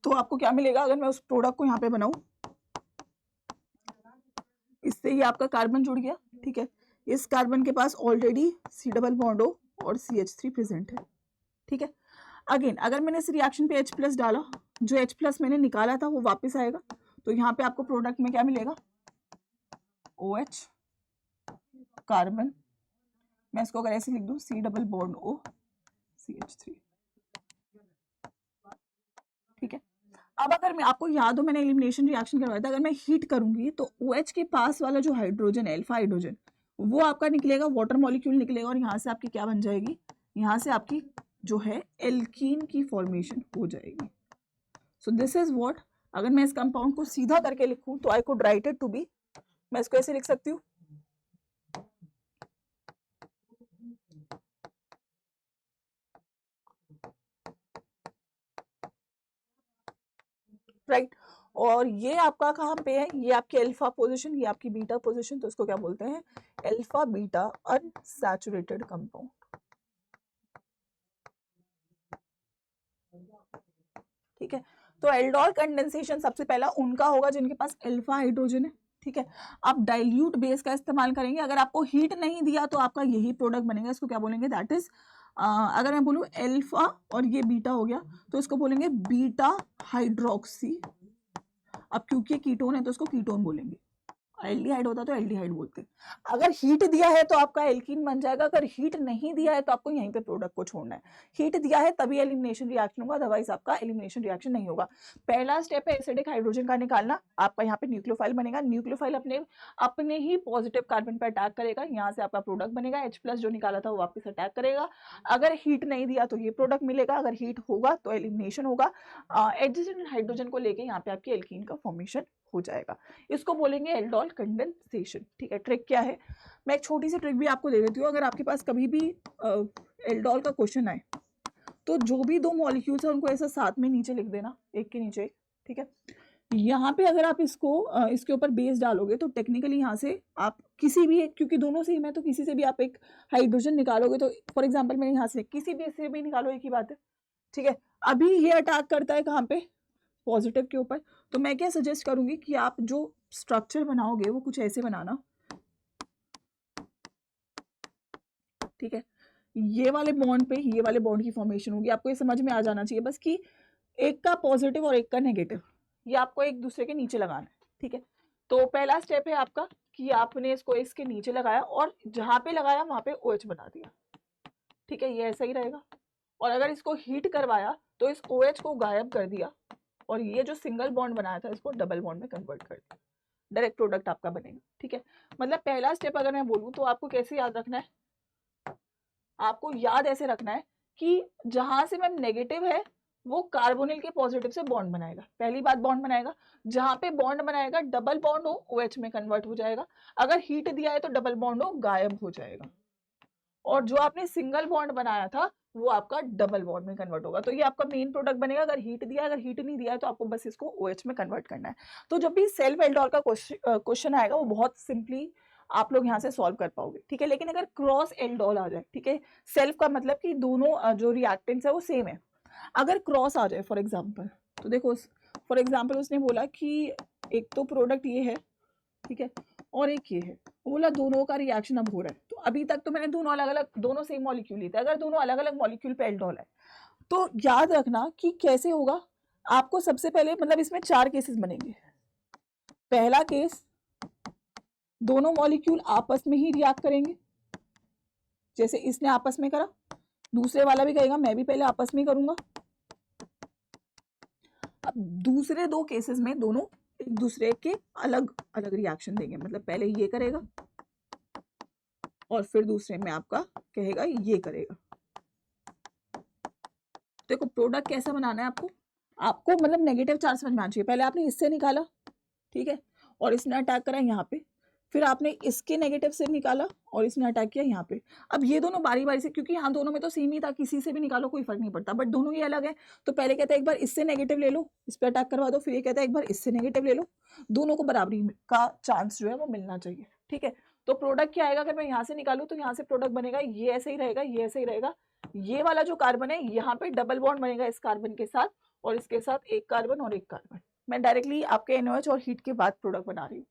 तो आपको क्या मिलेगा अगर मैं उस प्रोडक्ट को यहाँ पे बनाऊं, इससे ही आपका कार्बन जुड़ गया, ठीक है। इस कार्बन के पास already C double bond O और CH3 प्रेजेंट है, ठीक है। अगेन अगर मैंने इस रिएक्शन पे H+ डाला, जो H+ मैंने निकाला था वो वापस आएगा, तो यहाँ पे आपको प्रोडक्ट में क्या मिलेगा, OH कार्बन, मैं इसको अगर ऐसे लिख दूं C double bond O CH3, ठीक है। अब अगर मैं आपको याद हो मैंने एलिमिनेशन रिएक्शन करवाया था, अगर मैं हीट करूंगी तो OH के पास वाला जो हाइड्रोजन है अल्फा हाइड्रोजन वो आपका निकलेगा, वाटर मॉलिक्यूल निकलेगा, और यहाँ से आपकी क्या बन जाएगी, यहाँ से आपकी जो है एल्कीन की फॉर्मेशन हो जाएगी। सो दिस इज व्हाट, अगर मैं इस कंपाउंड को सीधा करके लिखूं तो I could write it to be, मैं इसको ऐसे लिख सकती हूँ, राइट। और ये आपका कहाँ पे है, ये आपकी अल्फा पोजीशन, ये आपकी बीटा पोजीशन, तो इसको क्या बोलते हैं, अल्फा बीटा अनसैचुरेटेड कंपाउंड, ठीक है। तो एल्डोल कंडेंसेशन सबसे पहला उनका होगा जिनके पास अल्फा हाइड्रोजन है, ठीक है। आप डाइल्यूट बेस का इस्तेमाल करेंगे, अगर आपको हीट नहीं दिया तो आपका यही प्रोडक्ट बनेगा, इसको क्या बोलेंगे, दैट इज अगर मैं बोलूँ अल्फा और ये बीटा हो गया तो इसको बोलेंगे बीटा हाइड्रोक्सी। अब क्योंकि कीटोन है तो इसको कीटोन बोलेंगे, एल्डिहाइड होता तो एल्डिहाइड बोलते। अगर हीट दिया है तो आपका एल्कीन बन जाएगा, अगर हीट नहीं दिया है तो आपको यहीं पे प्रोडक्ट को छोड़ना है। हीट दिया है तभी एलिमिनेशन रिएक्शन होगा, अदरवाइज आपका एलिमिनेशन रिएक्शन नहीं होगा। पहला स्टेप है एसिडिक हाइड्रोजन का निकालना, आपका यहाँ पे न्यूक्लियोफाइल बनेगा, न्यूक्लियोफाइल अपने ही पॉजिटिव कार्बन पर अटैक करेगा, यहाँ से आपका प्रोडक्ट बनेगा, H+ जो निकाला था वो वापस अटैक करेगा। अगर हीट नहीं दिया तो ये प्रोडक्ट मिलेगा, अगर हीट होगा तो एलिमिनेशन होगा, एडजेसेंट हाइड्रोजन को लेके यहाँ पे आपकी एल्कीन का फॉर्मेशन हो जाएगा, इसको बोलेंगे एल्डोल कंडेंसेशन, ठीक है। ट्रिक क्या है, मैं एक छोटी सी ट्रिक भी आपको दे देती हूँ, अगर आपके पास कभी भी एल्डोल का क्वेश्चन आए तो जो भी दो मॉलिक्यूल्स है उनको ऐसा साथ में नीचे लिख देना, एक के नीचे एक, ठीक है। यहाँ पे अगर आप इसको इसके ऊपर बेस डालोगे तो टेक्निकली यहाँ से आप किसी भी एक, क्योंकि दोनों सेम है तो किसी से भी आप एक हाइड्रोजन निकालोगे, तो फॉर एग्जाम्पल मैंने यहाँ से किसी भी से भी निकालो, एक ही बात है, ठीक है। अभी ये अटैक करता है कहाँ पे, पॉजिटिव के ऊपर, तो मैं क्या सजेस्ट करूंगी कि आप जो स्ट्रक्चर बनाओगे वो कुछ ऐसे बनाना, ठीक है। ये वाले बॉन्ड पे ये वाले बॉन्ड की फॉर्मेशन होगी, आपको ये समझ में आ जाना चाहिए बस कि एक का पॉजिटिव और एक का नेगेटिव, ये आपको एक दूसरे के नीचे लगाना है, ठीक है। तो पहला स्टेप है आपका कि आपने इसको इसके नीचे लगाया और जहां पे लगाया वहां पे OH बना दिया, ठीक है, ये ऐसा ही रहेगा। और अगर इसको हीट करवाया तो इस OH को गायब कर दिया और ये जो सिंगल बॉन्ड बनाया था इसको डबल बॉन्ड में कन्वर्ट कर दिया, डायरेक्ट प्रोडक्ट आपका बनेगा, ठीक है। मतलब पहला स्टेप अगर मैं बोलूँ तो आपको कैसे याद रखना है, आपको याद ऐसे रखना है कि जहां से मैम नेगेटिव है वो कार्बोनिल के पॉजिटिव से बॉन्ड बनाएगा, पहली बात बॉन्ड बनाएगा, जहां पे बॉन्ड बनाएगा डबल बॉन्ड हो OH में कन्वर्ट हो जाएगा, अगर हीट दिया है तो डबल बॉन्ड हो गायब हो जाएगा, और जो आपने सिंगल बॉन्ड बनाया था वो आपका डबल बॉन्ड में कन्वर्ट होगा, तो ये आपका मेन प्रोडक्ट बनेगा। अगर हीट दिया है, अगर हीट नहीं दिया है तो आपको बस इसको OH में कन्वर्ट करना है। तो जब भी सेल्फ एल्डोल का क्वेश्चन आएगा वो बहुत सिंपली आप लोग यहाँ से सॉल्व कर पाओगे, ठीक है। लेकिन अगर क्रॉस एल्डोल आ जाए, ठीक है, सेल्फ का मतलब कि दोनों जो रिएक्टेंट्स है वो सेम है, अगर क्रॉस आ जाए फॉर एग्जांपल, तो देखो फॉर एग्जांपल उसने बोला कि एक तो प्रोडक्ट ये है, ठीक है, और एक ये है, बोला दोनों का रिएक्शन अब हो रहा है। तो अभी तक तो मैंने दोनों अलग अलग, दोनों सेम मॉलिक्यूल लिए थे, अगर दोनों अलग अलग मॉलिक्यूल पे एल्डोल है तो याद रखना कि कैसे होगा। आपको सबसे पहले मतलब इसमें 4 केसेस बनेंगे। पहला केस, दोनों मॉलिक्यूल आपस में ही रिएक्ट करेंगे, जैसे इसने आपस में करा, दूसरे वाला भी कहेगा मैं भी पहले आपस में करूंगा। अब दूसरे 2 केसेस में दोनों एक दूसरे के अलग अलग रिएक्शन देंगे, मतलब पहले ये करेगा और फिर दूसरे में आपका कहेगा ये करेगा। देखो प्रोडक्ट कैसा बनाना है आपको, आपको मतलब नेगेटिव चार्ज समझ में आना चाहिए। पहले आपने इससे निकाला, ठीक है, और इसने अटैक करा यहाँ पे, फिर आपने इसके नेगेटिव से निकाला और इसने अटैक किया यहाँ पे। अब ये दोनों बारी बारी से, क्योंकि यहाँ दोनों में तो सेम ही था, किसी से भी निकालो कोई फर्क नहीं पड़ता, बट दोनों ये अलग है। तो पहले कहता है एक बार इससे नेगेटिव ले लो, इस पर अटैक करवा दो, फिर ये कहता है एक बार इससे नेगेटिव ले लो, दोनों को बराबरी का चांस जो है वो मिलना चाहिए, ठीक है। तो प्रोडक्ट क्या आएगा, अगर मैं यहाँ से निकालू तो यहाँ से प्रोडक्ट बनेगा, ये ऐसे ही रहेगा, ये ऐसे ही रहेगा। ये वाला जो कार्बन है यहाँ पे डबल बॉन्ड बनेगा इस कार्बन के साथ, और इसके साथ एक कार्बन और एक कार्बन। मैं डायरेक्टली आपके NOH और हीट के बाद प्रोडक्ट बना रही हूँ।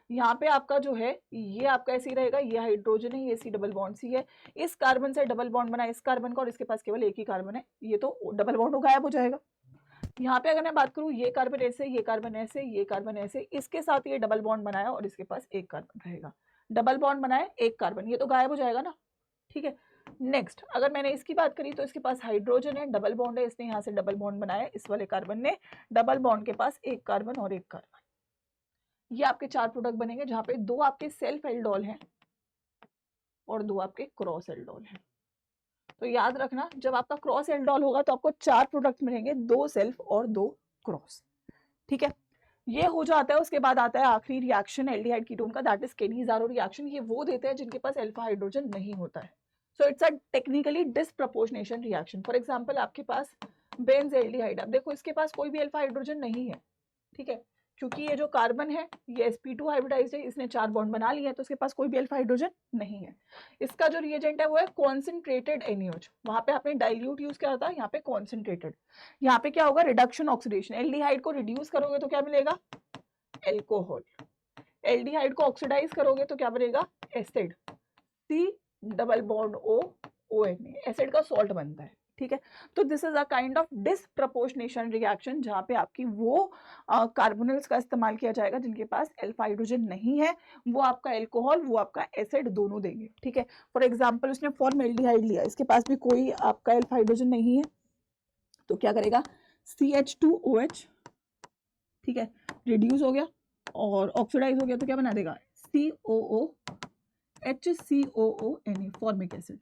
यहाँ पे आपका जो है ये आपका ऐसे ही रहेगा, ये हाइड्रोजन है, ये सी डबल बॉन्ड सी है, इस कार्बन से डबल बॉन्ड बना इस कार्बन का, और इसके पास केवल एक ही कार्बन है, ये तो डबल बॉन्ड गायब हो जाएगा। यहाँ पे अगर मैं बात करूँ, ये कार्बन ऐसे, ये कार्बन ऐसे, ये कार्बन ऐसे, इसके साथ ये डबल बॉन्ड बनाया और इसके पास एक कार्बन रहेगा, डबल बॉन्ड बनाया एक कार्बन, ये तो गायब हो जाएगा ना, ठीक है। नेक्स्ट अगर मैंने इसकी बात करी तो इसके पास हाइड्रोजन है, डबल बॉन्ड है, इसने यहाँ से डबल बॉन्ड बनाया, इस वाले कार्बन ने डबल बॉन्ड के पास एक कार्बन और एक कार्बन। ये आपके 4 प्रोडक्ट बनेंगे, जहां पे 2 आपके सेल्फ एल्डोल हैं और 2 आपके क्रॉस एल्डोल हैं। तो याद रखना जब आपका क्रॉस एल्डोल होगा तो आपको 4 प्रोडक्ट मिलेंगे, 2 सेल्फ और 2 क्रॉस, ठीक है। ये हो जाता है, उसके बाद आता है आखिरी रिएक्शन एल्डिहाइड कीटोन का, दैट इज केनी-ज़ारो रिएक्शन। ये वो देते हैं जिनके पास अल्फा हाइड्रोजन नहीं होता है, so it's a technically disproportionation reaction. For example आपके पास बेंज एल्डिहाइड, अब देखो इसके पास कोई भी अल्फा हाइड्रोजन नहीं है, ठीक है, क्योंकि ये जो कार्बन है ये sp2 हाइब्रिडाइज्ड है, इसने 4 बॉन्ड बना लिया है, तो इसके पास कोई भी अल्फा हाइड्रोजन नहीं है। इसका जो रिएजेंट है वो है कॉन्सेंट्रेटेड NaOH, वहां पे आपने डाइल्यूट यूज किया था, यहाँ पे कॉन्सेंट्रेटेड। यहाँ पे क्या होगा, रिडक्शन ऑक्सीडेशन, एल्डिहाइड को रिड्यूस करोगे तो क्या मिलेगा, एल्कोहल। एल्डिहाइड को ऑक्सीडाइज करोगे तो क्या बनेगा, acid, C double bond O ONA, acid का सॉल्ट बनता है, ठीक है। तो this is a kind of disproportionation reaction, जहां पे आपकी वो कार्बोनिल्स का इस्तेमाल किया जाएगा जिनके पास अल्फा हाइड्रोजन नहीं है, वो आपका एल्कोहल, वो आपका एसिड दोनों देंगे, ठीक है। फॉर एग्जांपल उसने फॉर्मेल्डिहाइड लिया, इसके पास भी कोई आपका अल्फा हाइड्रोजन नहीं है, तो क्या करेगा, CH2OH, ठीक है, रिड्यूस हो गया और ऑक्सीडाइज हो गया, तो क्या बना देगा, COOHCOONA, फॉर्मिक एसिड।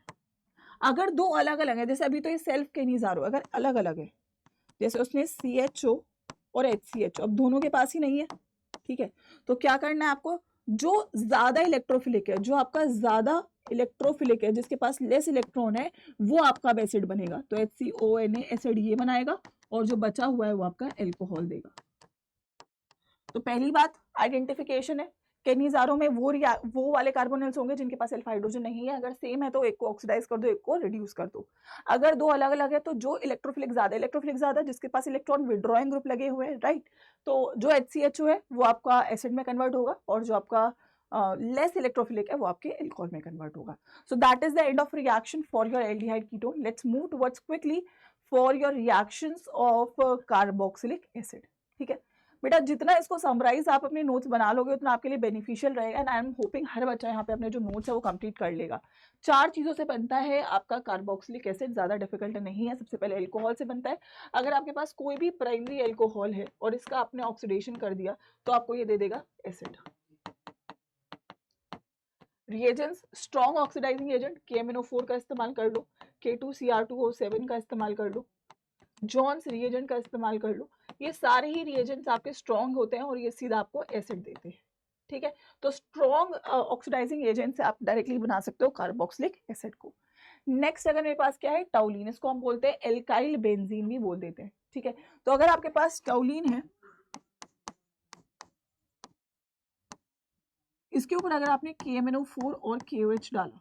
अगर दो अलग अलग है, जैसे अभी तो ये सेल्फ केनी-ज़ारो, अगर अलग अलग है, जैसे उसने CHO और HCHO, अब दोनों के पास ही नहीं है, ठीक है, तो क्या करना है आपको, जो ज्यादा इलेक्ट्रोफिलिक है, जो आपका ज्यादा इलेक्ट्रोफिलिक है, जिसके पास लेस इलेक्ट्रॉन है, वो आपका अब एसिड बनेगा, तो HCONA एसिड ये बनाएगा, और जो बचा हुआ है वो आपका एल्कोहल देगा। तो पहली बात आइडेंटिफिकेशन है, केनी-ज़ारो में वो वाले कार्बोनिल्स होंगे जिनके पास अल्फा हाइड्रोजन नहीं है, अगर सेम है तो एक को ऑक्सीडाइज कर दो, एक को रिड्यूस कर दो। अगर दो अलग अलग है तो जो इलेक्ट्रोफिलिक ज्यादा जिसके पास इलेक्ट्रॉन विड्रॉइंग ग्रुप लगे हुए हैं, राइट, तो जो HCHO है वो आपका एसिड में कन्वर्ट होगा, और जो आपका लेस इलेक्ट्रोफिलिक है वो आपके एल्कोहल में कन्वर्ट होगा। So that is the end of reaction for your aldehyde ketone. Let's move towards quickly for your reactions of carboxylic acid, ठीक है। बेटा जितना इसको समराइज आप अपने नोट्स बना लोगे उतना आपके लिए बेनिफिशियल रहेगा, एंड आई एम होपिंग हर बच्चा यहाँ पे अपने जो नोट्स है वो कंप्लीट कर लेगा। 4 चीजों से बनता है आपका कार्बोक्सिलिक एसिड, ज्यादा डिफिकल्ट नहीं है। सबसे पहले अल्कोहल से बनता है, अगर आपके पास कोई भी प्राइमरी अल्कोहल है और इसका आपने ऑक्सीडेशन कर दिया तो आपको ये दे देगा acid. Reagents, strong oxidising agent KMNO4 का इस्तेमाल कर लो, K2Cr2O7 का इस्तेमाल कर लो, जॉन्स रिएजेंट का इस्तेमाल कर लो, ये सारे ही रिएजेंट्स आपके स्ट्रॉन्ग होते हैं और ये सीधा आपको एसिड देते हैं, ठीक है। तो स्ट्रॉन्ग ऑक्सीडाइजिंग एजेंट से आप डायरेक्टली बना सकते हो कार्बोक्सिलिक एसिड को। नेक्स्ट अगर मेरे पास क्या है, टाउलिन, इसको हम बोलते हैं एल्काइल बेंजीन भी बोल देते हैं, ठीक है। तो अगर आपके पास टाउलिन है, इसके ऊपर अगर आपने KMnO4 और KOH डाला,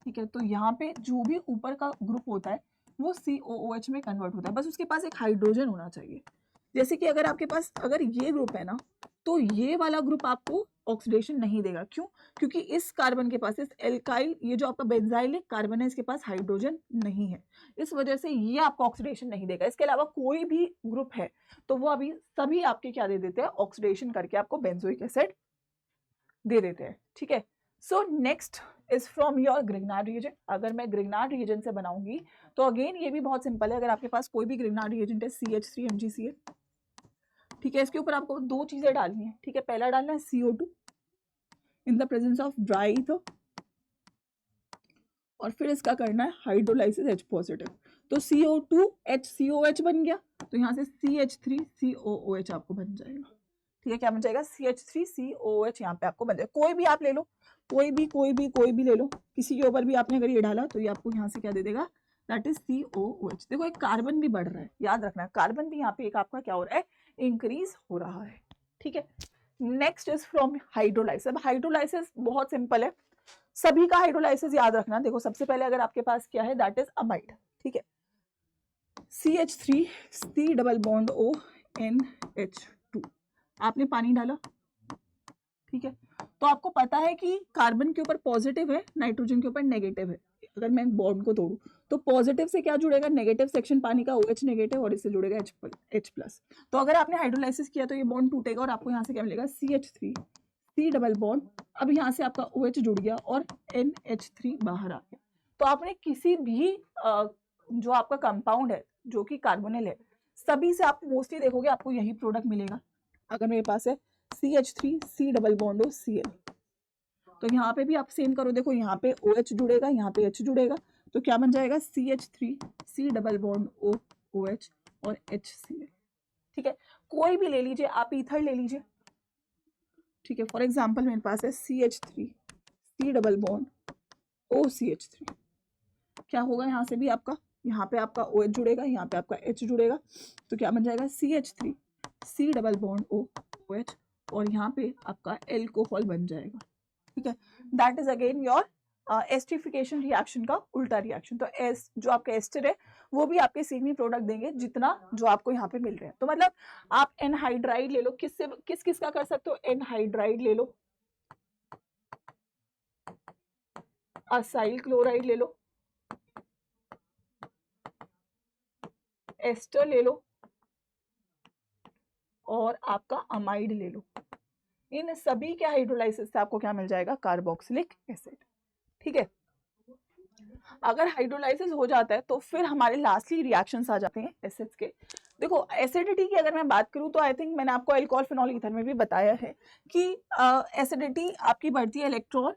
ठीक है, तो यहाँ पे जो भी ऊपर का ग्रुप होता है वो COOH में कन्वर्ट होता है, बस उसके पास एक हाइड्रोजन होना चाहिए। जैसे कि अगर आपके पास अगर ये ग्रुप है ना, तो ये वाला ग्रुप आपको ऑक्सीडेशन नहीं देगा। क्यों? क्योंकि इस कार्बन के पास, इस एल्काइल, ये जो आपका बेंजाइलिक कार्बन है, इसके पास हाइड्रोजन नहीं है, इस वजह से ये आपको ऑक्सीडेशन नहीं देगा। इसके अलावा कोई भी ग्रुप है तो वो अभी सभी आपके क्या दे देते हैं, ऑक्सीडेशन करके आपको बेंजोइक एसिड दे देते हैं। ठीक है, so next is from your Grignard reagent. अगर मैं ग्रिग्नार्ड रिएजेंट से बनाऊंगी तो अगेन ये भी बहुत सिंपल है। अगर आपके पास कोई भी ग्रिग्नार्ड रिएजेंट है, CH3MgCl, ठीक है, इसके ऊपर आपको दो चीजें डालनी है। ठीक है, पहला डालना है CO2 in the presence of dry ether, और फिर इसका करना है हाइड्रोलाइसिस H पॉजिटिव। तो CO2 HCOH बन गया, तो यहाँ से CH3COOH आपको बन जाएगा। ठीक है, क्या बन जाएगा, CH3COOH यहाँ पे आपको बन जाएगा। कोई भी आप ले लो, कोई भी ले लो, किसी के ऊपर भी आपने अगर ये डाला तो ये आपको यहाँ से क्या दे देगा, दैट इज COOH। देखो एक कार्बन भी बढ़ रहा है, याद रखना, कार्बन भी यहाँ पे एक आपका क्या हो रहा है, इंक्रीज हो रहा है। ठीक है, नेक्स्ट इज फ्रॉम हाइड्रोलाइसिस। अब हाइड्रोलाइसिस बहुत सिंपल है, सभी का हाइड्रोलाइसिस याद रखना। देखो सबसे पहले अगर आपके पास क्या है, दैट इज अमाइड। ठीक है, CH3 C double bond O NH2, आपने पानी डाला, ठीक है, तो आपको पता है कि कार्बन के ऊपर पॉजिटिव है, नाइट्रोजन के ऊपर नेगेटिव है। अगर मैं बॉन्ड को तोड़ूं तो पॉजिटिव से क्या जुड़ेगा, नेगेटिव सेक्शन पानी का OH नेगेटिव, और इससे जुड़ेगा H प्लस। तो अगर आपने हाइड्रोलाइसिस किया तो ये बॉन्ड टूटेगा और आपको यहाँ से क्या मिलेगा, CH3 C डबल बॉन्ड, अब यहाँ से आपका OH जुड़ गया और NH3 बाहर आ गया। तो आपने किसी भी जो आपका कंपाउंड है जो कि कार्बोनिल है, सभी से आप मोस्टली देखोगे आपको यही प्रोडक्ट मिलेगा। अगर मेरे पास है CH3 C double bond Cl, तो यहाँ पे भी आप सेम करो, देखो यहाँ पे OH जुड़ेगा, यहाँ पे H जुड़ेगा, तो क्या बन जाएगा, CH3 C double bond O OH और HCl। ठीक है, कोई भी ले लीजिए आप, ईथर ले लीजिए। ठीक है, फॉर एग्जाम्पल मेरे पास है CH3 C double bond OCH3, क्या होगा, यहाँ से भी आपका, यहाँ पे आपका OH जुड़ेगा, यहाँ पे आपका H जुड़ेगा, तो क्या बन जाएगा, CH3 C double bond O OH, और यहाँ पे आपका एल्कोहल बन जाएगा। ठीक है, that is again your esterification reaction का उल्टा रिएक्शन। तो एस जो आपका एस्टर है वो भी आपके सेम ही प्रोडक्ट देंगे जितना जो आपको यहाँ पे मिल रहे हैं। तो मतलब आप एनहाइड्राइड ले लो, किससे किस किस का कर सकते हो, एनहाइड्राइड ले लो, असाइल क्लोराइड ले लो, एस्टर ले लो, और आपका अमाइड ले लो। इन सभी के हाइड्रोलाइसिस से आपको क्या मिल जाएगा, कार्बोक्सिलिक एसिड। ठीक है, अगर हाइड्रोलाइसिस हो जाता है तो फिर हमारे लास्टली रिएक्शंस आ जाते हैं एसिड्स के। देखो एसिडिटी की अगर मैं बात करूं तो आई थिंक मैंने आपको अल्कोहल फिनॉल ईथर में भी बताया है कि एसिडिटी आपकी बढ़ती है इलेक्ट्रॉन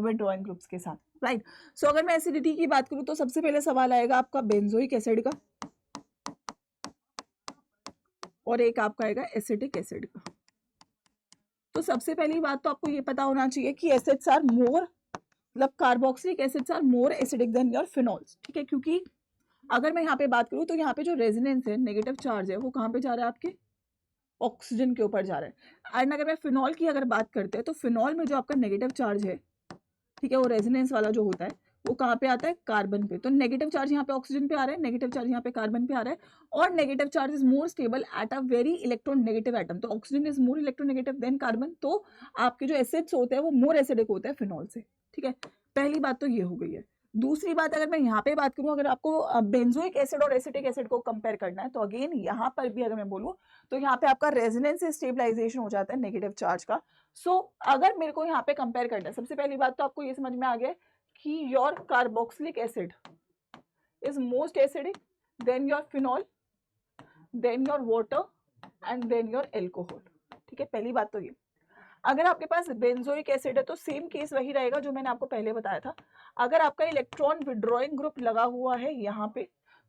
विड्रॉइंग ग्रुप्स के साथ, राइट। सो अगर मैं एसिडिटी की बात करूं तो सबसे पहले सवाल आएगा आपका बेंजोइक एसिड का, और एक आपका आएगा एसिटिक एसिड का। तो सबसे पहली बात तो आपको ये पता होना चाहिए कि एसिड्स आर मोर, मतलब carboxylic acids are more acidic then your phenols. ठीक है, क्योंकि अगर मैं यहाँ पे बात करूँ तो यहाँ पे जो रेजोनेंस है, नेगेटिव चार्ज है, वो कहाँ पे जा रहा है, आपके ऑक्सीजन के ऊपर जा रहा है। एंड अगर मैं फिनॉल की अगर बात करते हैं तो फिनॉल में जो आपका नेगेटिव चार्ज है, ठीक है, वो रेजोनेंस वाला जो होता है वो कहाँ पे आता है, कार्बन पे। तो नेगेटिव चार्ज यहाँ पे ऑक्सीजन पे आ रहा है, नेगेटिव चार्ज यहाँ पे कार्बन पे आ रहा है, और negative charge is more stable at a very electron negative atom. तो oxygen is more electronegative than carbon, तो आपके जो एसिड्स होते हैं वो मोर एसिडिक होते हैं फिनॉल से। ठीक है, पहली बात तो ये हो गई है। दूसरी बात अगर मैं यहाँ पे बात करूँ, अगर आपको बेंजोइक एसिड और एसिटिक एसिड को कंपेयर करना है तो अगेन यहाँ पर भी अगर मैं बोलूँ तो यहाँ पे आपका रेजोनेंस से स्टेबलाइजेशन हो जाता है नेगेटिव चार्ज का। सो अगर मेरे को यहाँ पे कंपेयर करना है, सबसे पहली बात तो आपको ये समझ में आ गया कि your carboxylic acid is most acidic, then your phenol, then your water, and then your alcohol. ठीक है, पहली बात तो ये। अगर आपके पास बेंजोइक एसिड है तो सेम केस वही रहेगा जो मैंने आपको पहले बताया था। अगर आपका इलेक्ट्रॉन विड्रॉइंग ग्रुप लगा हुआ है यहाँ पे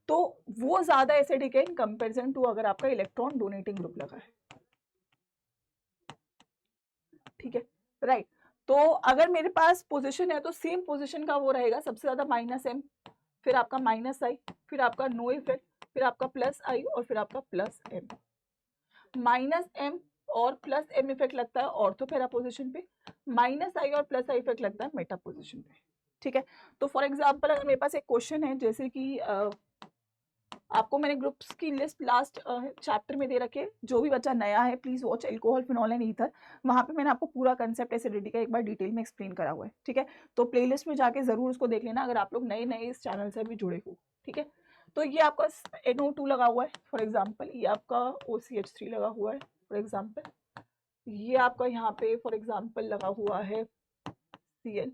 तो वो ज्यादा एसिडिक है इन कंपेरिजन टू अगर आपका इलेक्ट्रॉन डोनेटिंग ग्रुप लगा है। ठीक है, राइट। तो अगर मेरे पास पोजीशन है तो सेम पोजीशन का वो रहेगा, सबसे ज्यादा -m, फिर आपका -i, फिर आपका नो इफेक्ट, फिर आपका +i, और फिर आपका +m। -m और +m इफेक्ट लगता है ऑर्थो पैरा पोजीशन पे, माइनस आई और प्लस आई इफेक्ट लगता है मेटा पोजिशन पे, ठीक है। तो फॉर एग्जाम्पल अगर मेरे पास एक क्वेश्चन है, जैसे कि आपको मैंने ग्रुप्स की लिस्ट लास्ट चैप्टर में दे रखे, जो भी बच्चा नया है please watch alcohol phenol and ether, वहाँ पे मैंने आपको पूरा कंसेप्ट एसिडिटी का एक बार डिटेल में एक्सप्लेन करा हुआ है, ठीक है। तो प्लेलिस्ट में जाके जरूर उसको देख लेना अगर आप लोग नए नए इस चैनल से भी जुड़े हो, ठीक है। तो ये आपका NO2 लगा हुआ है फॉर एग्जाम्पल, ये आपका OCH3 लगा हुआ है फॉर एग्जाम्पल, ये आपका यहाँ पे फॉर एग्जाम्पल लगा हुआ है Cl,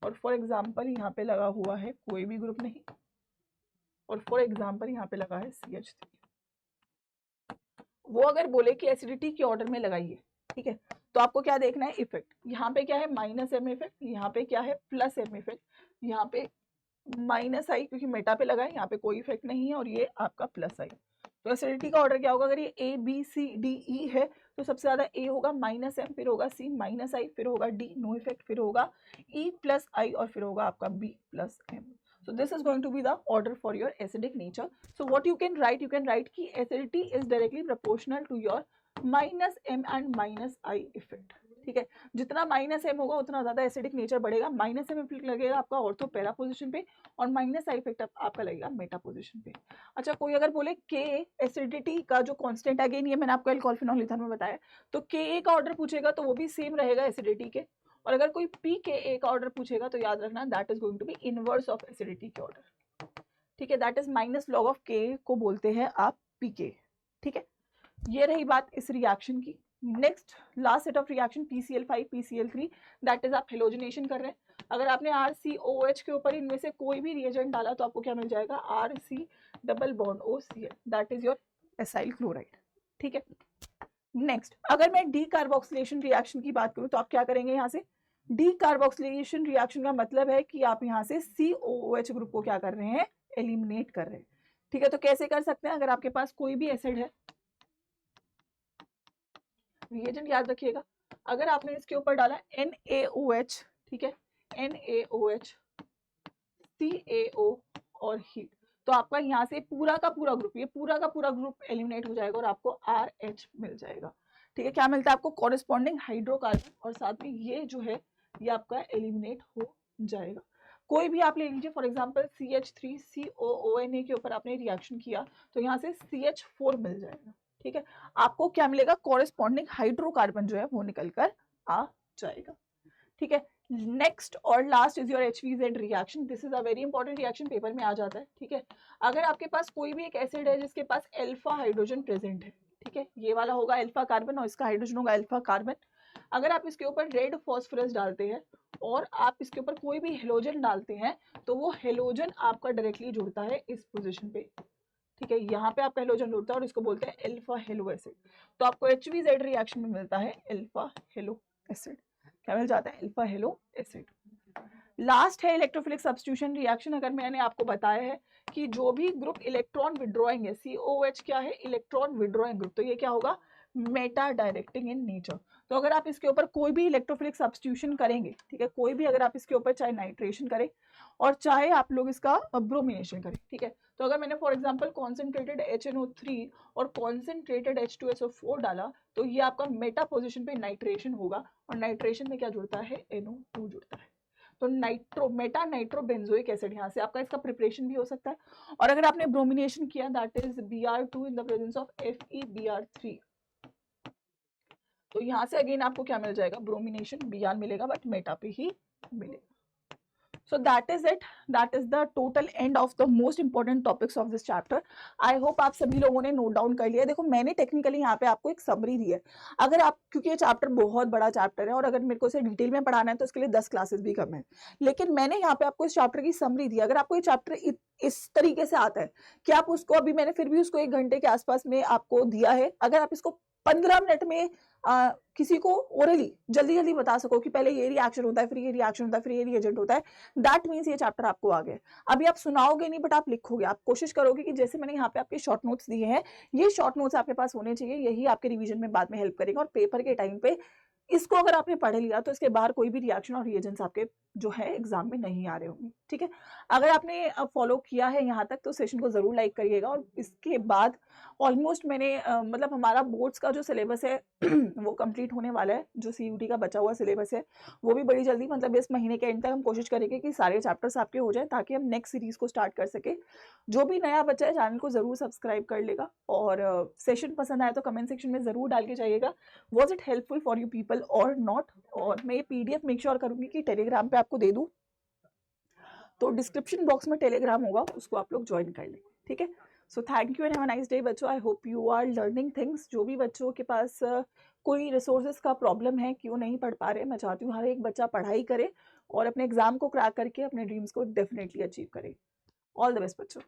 और फॉर एग्जाम्पल यहाँ पे लगा हुआ है कोई भी ग्रुप नहीं, और फॉर एग्जाम्पल यहाँ पे लगा है CH3। वो अगर बोले कि एसिडिटी के ऑर्डर में लगाइए, ठीक है, तो आपको क्या देखना है, इफेक्ट। यहाँ पे क्या है माइनस M इफेक्ट, यहाँ पे क्या है प्लस M इफेक्ट, यहाँ पे माइनस आई क्योंकि मेटा पे लगा है, यहाँ पे कोई इफेक्ट नहीं है, और ये आपका प्लस आई। तो एसिडिटी का ऑर्डर क्या होगा, अगर ये ABCDE है तो सबसे ज्यादा A होगा, माइनस M, फिर होगा C, माइनस आई, फिर होगा D, नो इफेक्ट, फिर होगा E प्लस आई, और फिर होगा आपका B plus M। So this is going to be the order for your acidic nature. So what you can write कि acidity is directly proportional to your minus M and minus I effect, ठीक है। जितना minus M होगा उतना ज्यादा acidic nature बढ़ेगा, minus M effect लगेगा आपका ऑर्थो पैरा पोजिशन पे, और माइनस I इफेक्ट आपका लगेगा मेटा पोजिशन पे। अच्छा, कोई अगर बोले Ka एसिडिटी का जो कांस्टेंट, अगेन ये मैंने आपको अल्कोहल फिनॉल ईथर में बताया, तो Ka का ऑर्डर पूछेगा तो वो भी सेम रहेगा एसिडिटी के, और अगर कोई pKa का ऑर्डर पूछेगा तो याद रखना that is going to be inverse of acidity के ऑर्डर, ठीक है। That is minus log of Ka को बोलते हैं आप pK, ठीक है। ये रही बात इस रिएक्शन की। Next last set of reaction PCl5 PCl3, that is आप हेलोजिनेशन कर रहे हैं। अगर आपने RCOH के ऊपर इनमें से कोई भी रिएजेंट डाला तो आपको क्या मिल जाएगा, RC double bond OCl, that is your acyl chloride, ठीक है। नेक्स्ट अगर मैं डीकार्बोक्सिलेशन रिएक्शन की बात करूं तो आप क्या करेंगे, यहाँ से डीकार्बोक्सिलेशन रिएक्शन का मतलब है कि आप यहाँ से COOH ग्रुप को क्या कर रहे हैं, एलिमिनेट कर रहे हैं, ठीक है। तो कैसे कर सकते हैं, अगर आपके पास कोई भी एसिड है, रिएजेंट याद रखिएगा, अगर आपने इसके ऊपर डाला NaOH, ठीक है, NaOH CaO और हीट, तो आपका यहाँ से पूरा का पूरा ग्रुप, ये पूरा का पूरा ग्रुप एलिमिनेट हो जाएगा और आपको RH मिल जाएगा, ठीक है। क्या मिलता है आपको, कॉरेस्पॉन्डिंग हाइड्रोकार्बन, और साथ में ये जो है ये आपका एलिमिनेट हो जाएगा। कोई भी आप ले लीजिए, फॉर एग्जांपल CH3COONA के ऊपर आपने रिएक्शन किया तो यहाँ से CH4 मिल जाएगा, ठीक है। आपको क्या मिलेगा, कॉरेस्पॉन्डिंग हाइड्रोकार्बन जो है वो निकल कर आ जाएगा, ठीक है। नेक्स्ट और last is your HVZ reaction, this is a very important reaction, paper में आ जाता है, ठीक है। अगर आपके पास कोई भी एक एसिड है जिसके पास अल्फा हाइड्रोजन प्रेजेंट है, ठीक है, ये वाला होगा अल्फा कार्बन और इसका हाइड्रोजन होगा अल्फा कार्बन, अगर आप इसके ऊपर रेड फॉस्फोरस डालते हैं और आप इसके ऊपर कोई भी हेलोजन डालते हैं तो वो हेलोजन आपका डायरेक्टली जुड़ता है इस पोजीशन पे, ठीक है। यहाँ पे आपका हेलोजन जुड़ता है और इसको बोलते हैं अल्फा हेलो एसिड। तो आपको HVZ रिएक्शन में मिलता है अल्फा हेलो एसिड, क्या मिल जाता है, अल्फा हेलो एसिड। लास्ट है इलेक्ट्रोफिलिक सब्स्टिट्यूशन रिएक्शन। अगर मैंने आपको बताया है कि जो भी ग्रुप इलेक्ट्रॉन विड्रॉइंग है, COH क्या है, इलेक्ट्रॉन विड्रॉइंग ग्रुप, तो ये क्या होगा, मेटा डायरेक्टिंग इन नेचर। तो अगर आप इसके ऊपर कोई भी इलेक्ट्रोफिलिक सब्स्टिट्यूशन करेंगे, ठीक है, कोई भी अगर आप इसके ऊपर चाहे नाइट्रेशन करें और चाहे आप लोग इसका ब्रोमिनेशन करें, ठीक है, तो अगर मैंने फॉर एग्जांपल कॉन्सेंट्रेटेड HNO3 और कॉन्सेंट्रेटेड H2SO4 डाला तो ये आपका मेटा पोजीशन पे नाइट्रेशन होगा, और नाइट्रेशन में क्या जुड़ता है, NO2 जुड़ता है। तो nitro Meta nitro benzoic acid, यहाँ से आपका इसका प्रिपरेशन भी हो सकता है। और अगर आपने ब्रोमिनेशन किया that is Br2 in the presence of FeBr3, तो यहाँ से अगेन आपको क्या मिल जाएगा, ब्रोमिनेशन Br मिलेगा बट मेटा पे ही मिलेगा। So that is it. That is the total end of the most important topics of this chapter. I hope आप सभी लोगों ने नोट डाउन कर लिया। देखो मैंने टेक्निकली यहाँ पे आपको एक समरी दी है। अगर आप, क्योंकि ये चैप्टर बहुत बड़ा चैप्टर है और अगर मेरे को इसे डिटेल में पढ़ाना है तो इसके लिए 10 क्लासेस भी कम है, लेकिन मैंने यहाँ पे आपको इस चैप्टर की समरी दी। अगर आपको ये चैप्टर इस तरीके से आता है कि आप उसको, अभी मैंने फिर भी उसको 1 घंटे के आसपास में आपको दिया है, अगर आप इसको 15 मिनट में किसी को ओरली जल्दी जल्दी बता सको कि पहले ये रिएक्शन होता है, फिर ये रिएक्शन होता है, फिर ये रिएजेंट होता है, दैट मीन्स ये चैप्टर आपको आ गया। अभी आप सुनाओगे नहीं बट आप लिखोगे, आप कोशिश करोगे कि जैसे मैंने यहाँ पे आपके शॉर्ट नोट्स दिए हैं, ये शॉर्ट नोट्स आपके पास होने चाहिए, यही आपके रिवीजन में बाद में हेल्प करेगा और पेपर के टाइम पे इसको अगर आपने पढ़ लिया तो इसके बाहर कोई भी रिएक्शन और रिएजेंट्स आपके जो है एग्जाम में नहीं आ रहे होंगे, ठीक है। अगर आपने फॉलो किया है यहाँ तक तो सेशन को ज़रूर लाइक करिएगा। और इसके बाद ऑलमोस्ट मैंने मतलब हमारा बोर्ड्स का जो सिलेबस है वो कंप्लीट होने वाला है। जो सीयूटी का बचा हुआ सिलेबस है वो भी बड़ी जल्दी, मतलब इस महीने के एंड तक हम कोशिश करेंगे कि सारे चैप्टर्स आपके हो जाए ताकि हम नेक्स्ट सीरीज़ को स्टार्ट कर सके। जो भी नया बच्चा है चैनल को ज़रूर सब्सक्राइब कर लेगा, और सेशन पसंद आया तो कमेंट सेक्शन में ज़रूर डाल के जाइएगा was it helpful for you people और नॉट। और मैं ये पीडीएफ मेक श्योर करूंगी कि टेलीग्राम पे आपको दे दूं, तो डिस्क्रिप्शन बॉक्स में टेलीग्राम होगा, उसको आप लोग ज्वाइन कर लें, ठीक है। So thank you and have a nice day बच्चों। I hope you are learning things. जो भी बच्चों के पास कोई रिसोर्सेज का प्रॉब्लम है, क्यों नहीं पढ़ पा रहे, मैं चाहती हूँ हर एक बच्चा पढ़ाई करे और अपने एग्जाम को क्रैक करके अपने ड्रीम्स को डेफिनेटली अचीव करे। ऑल द बेस्ट बच्चों।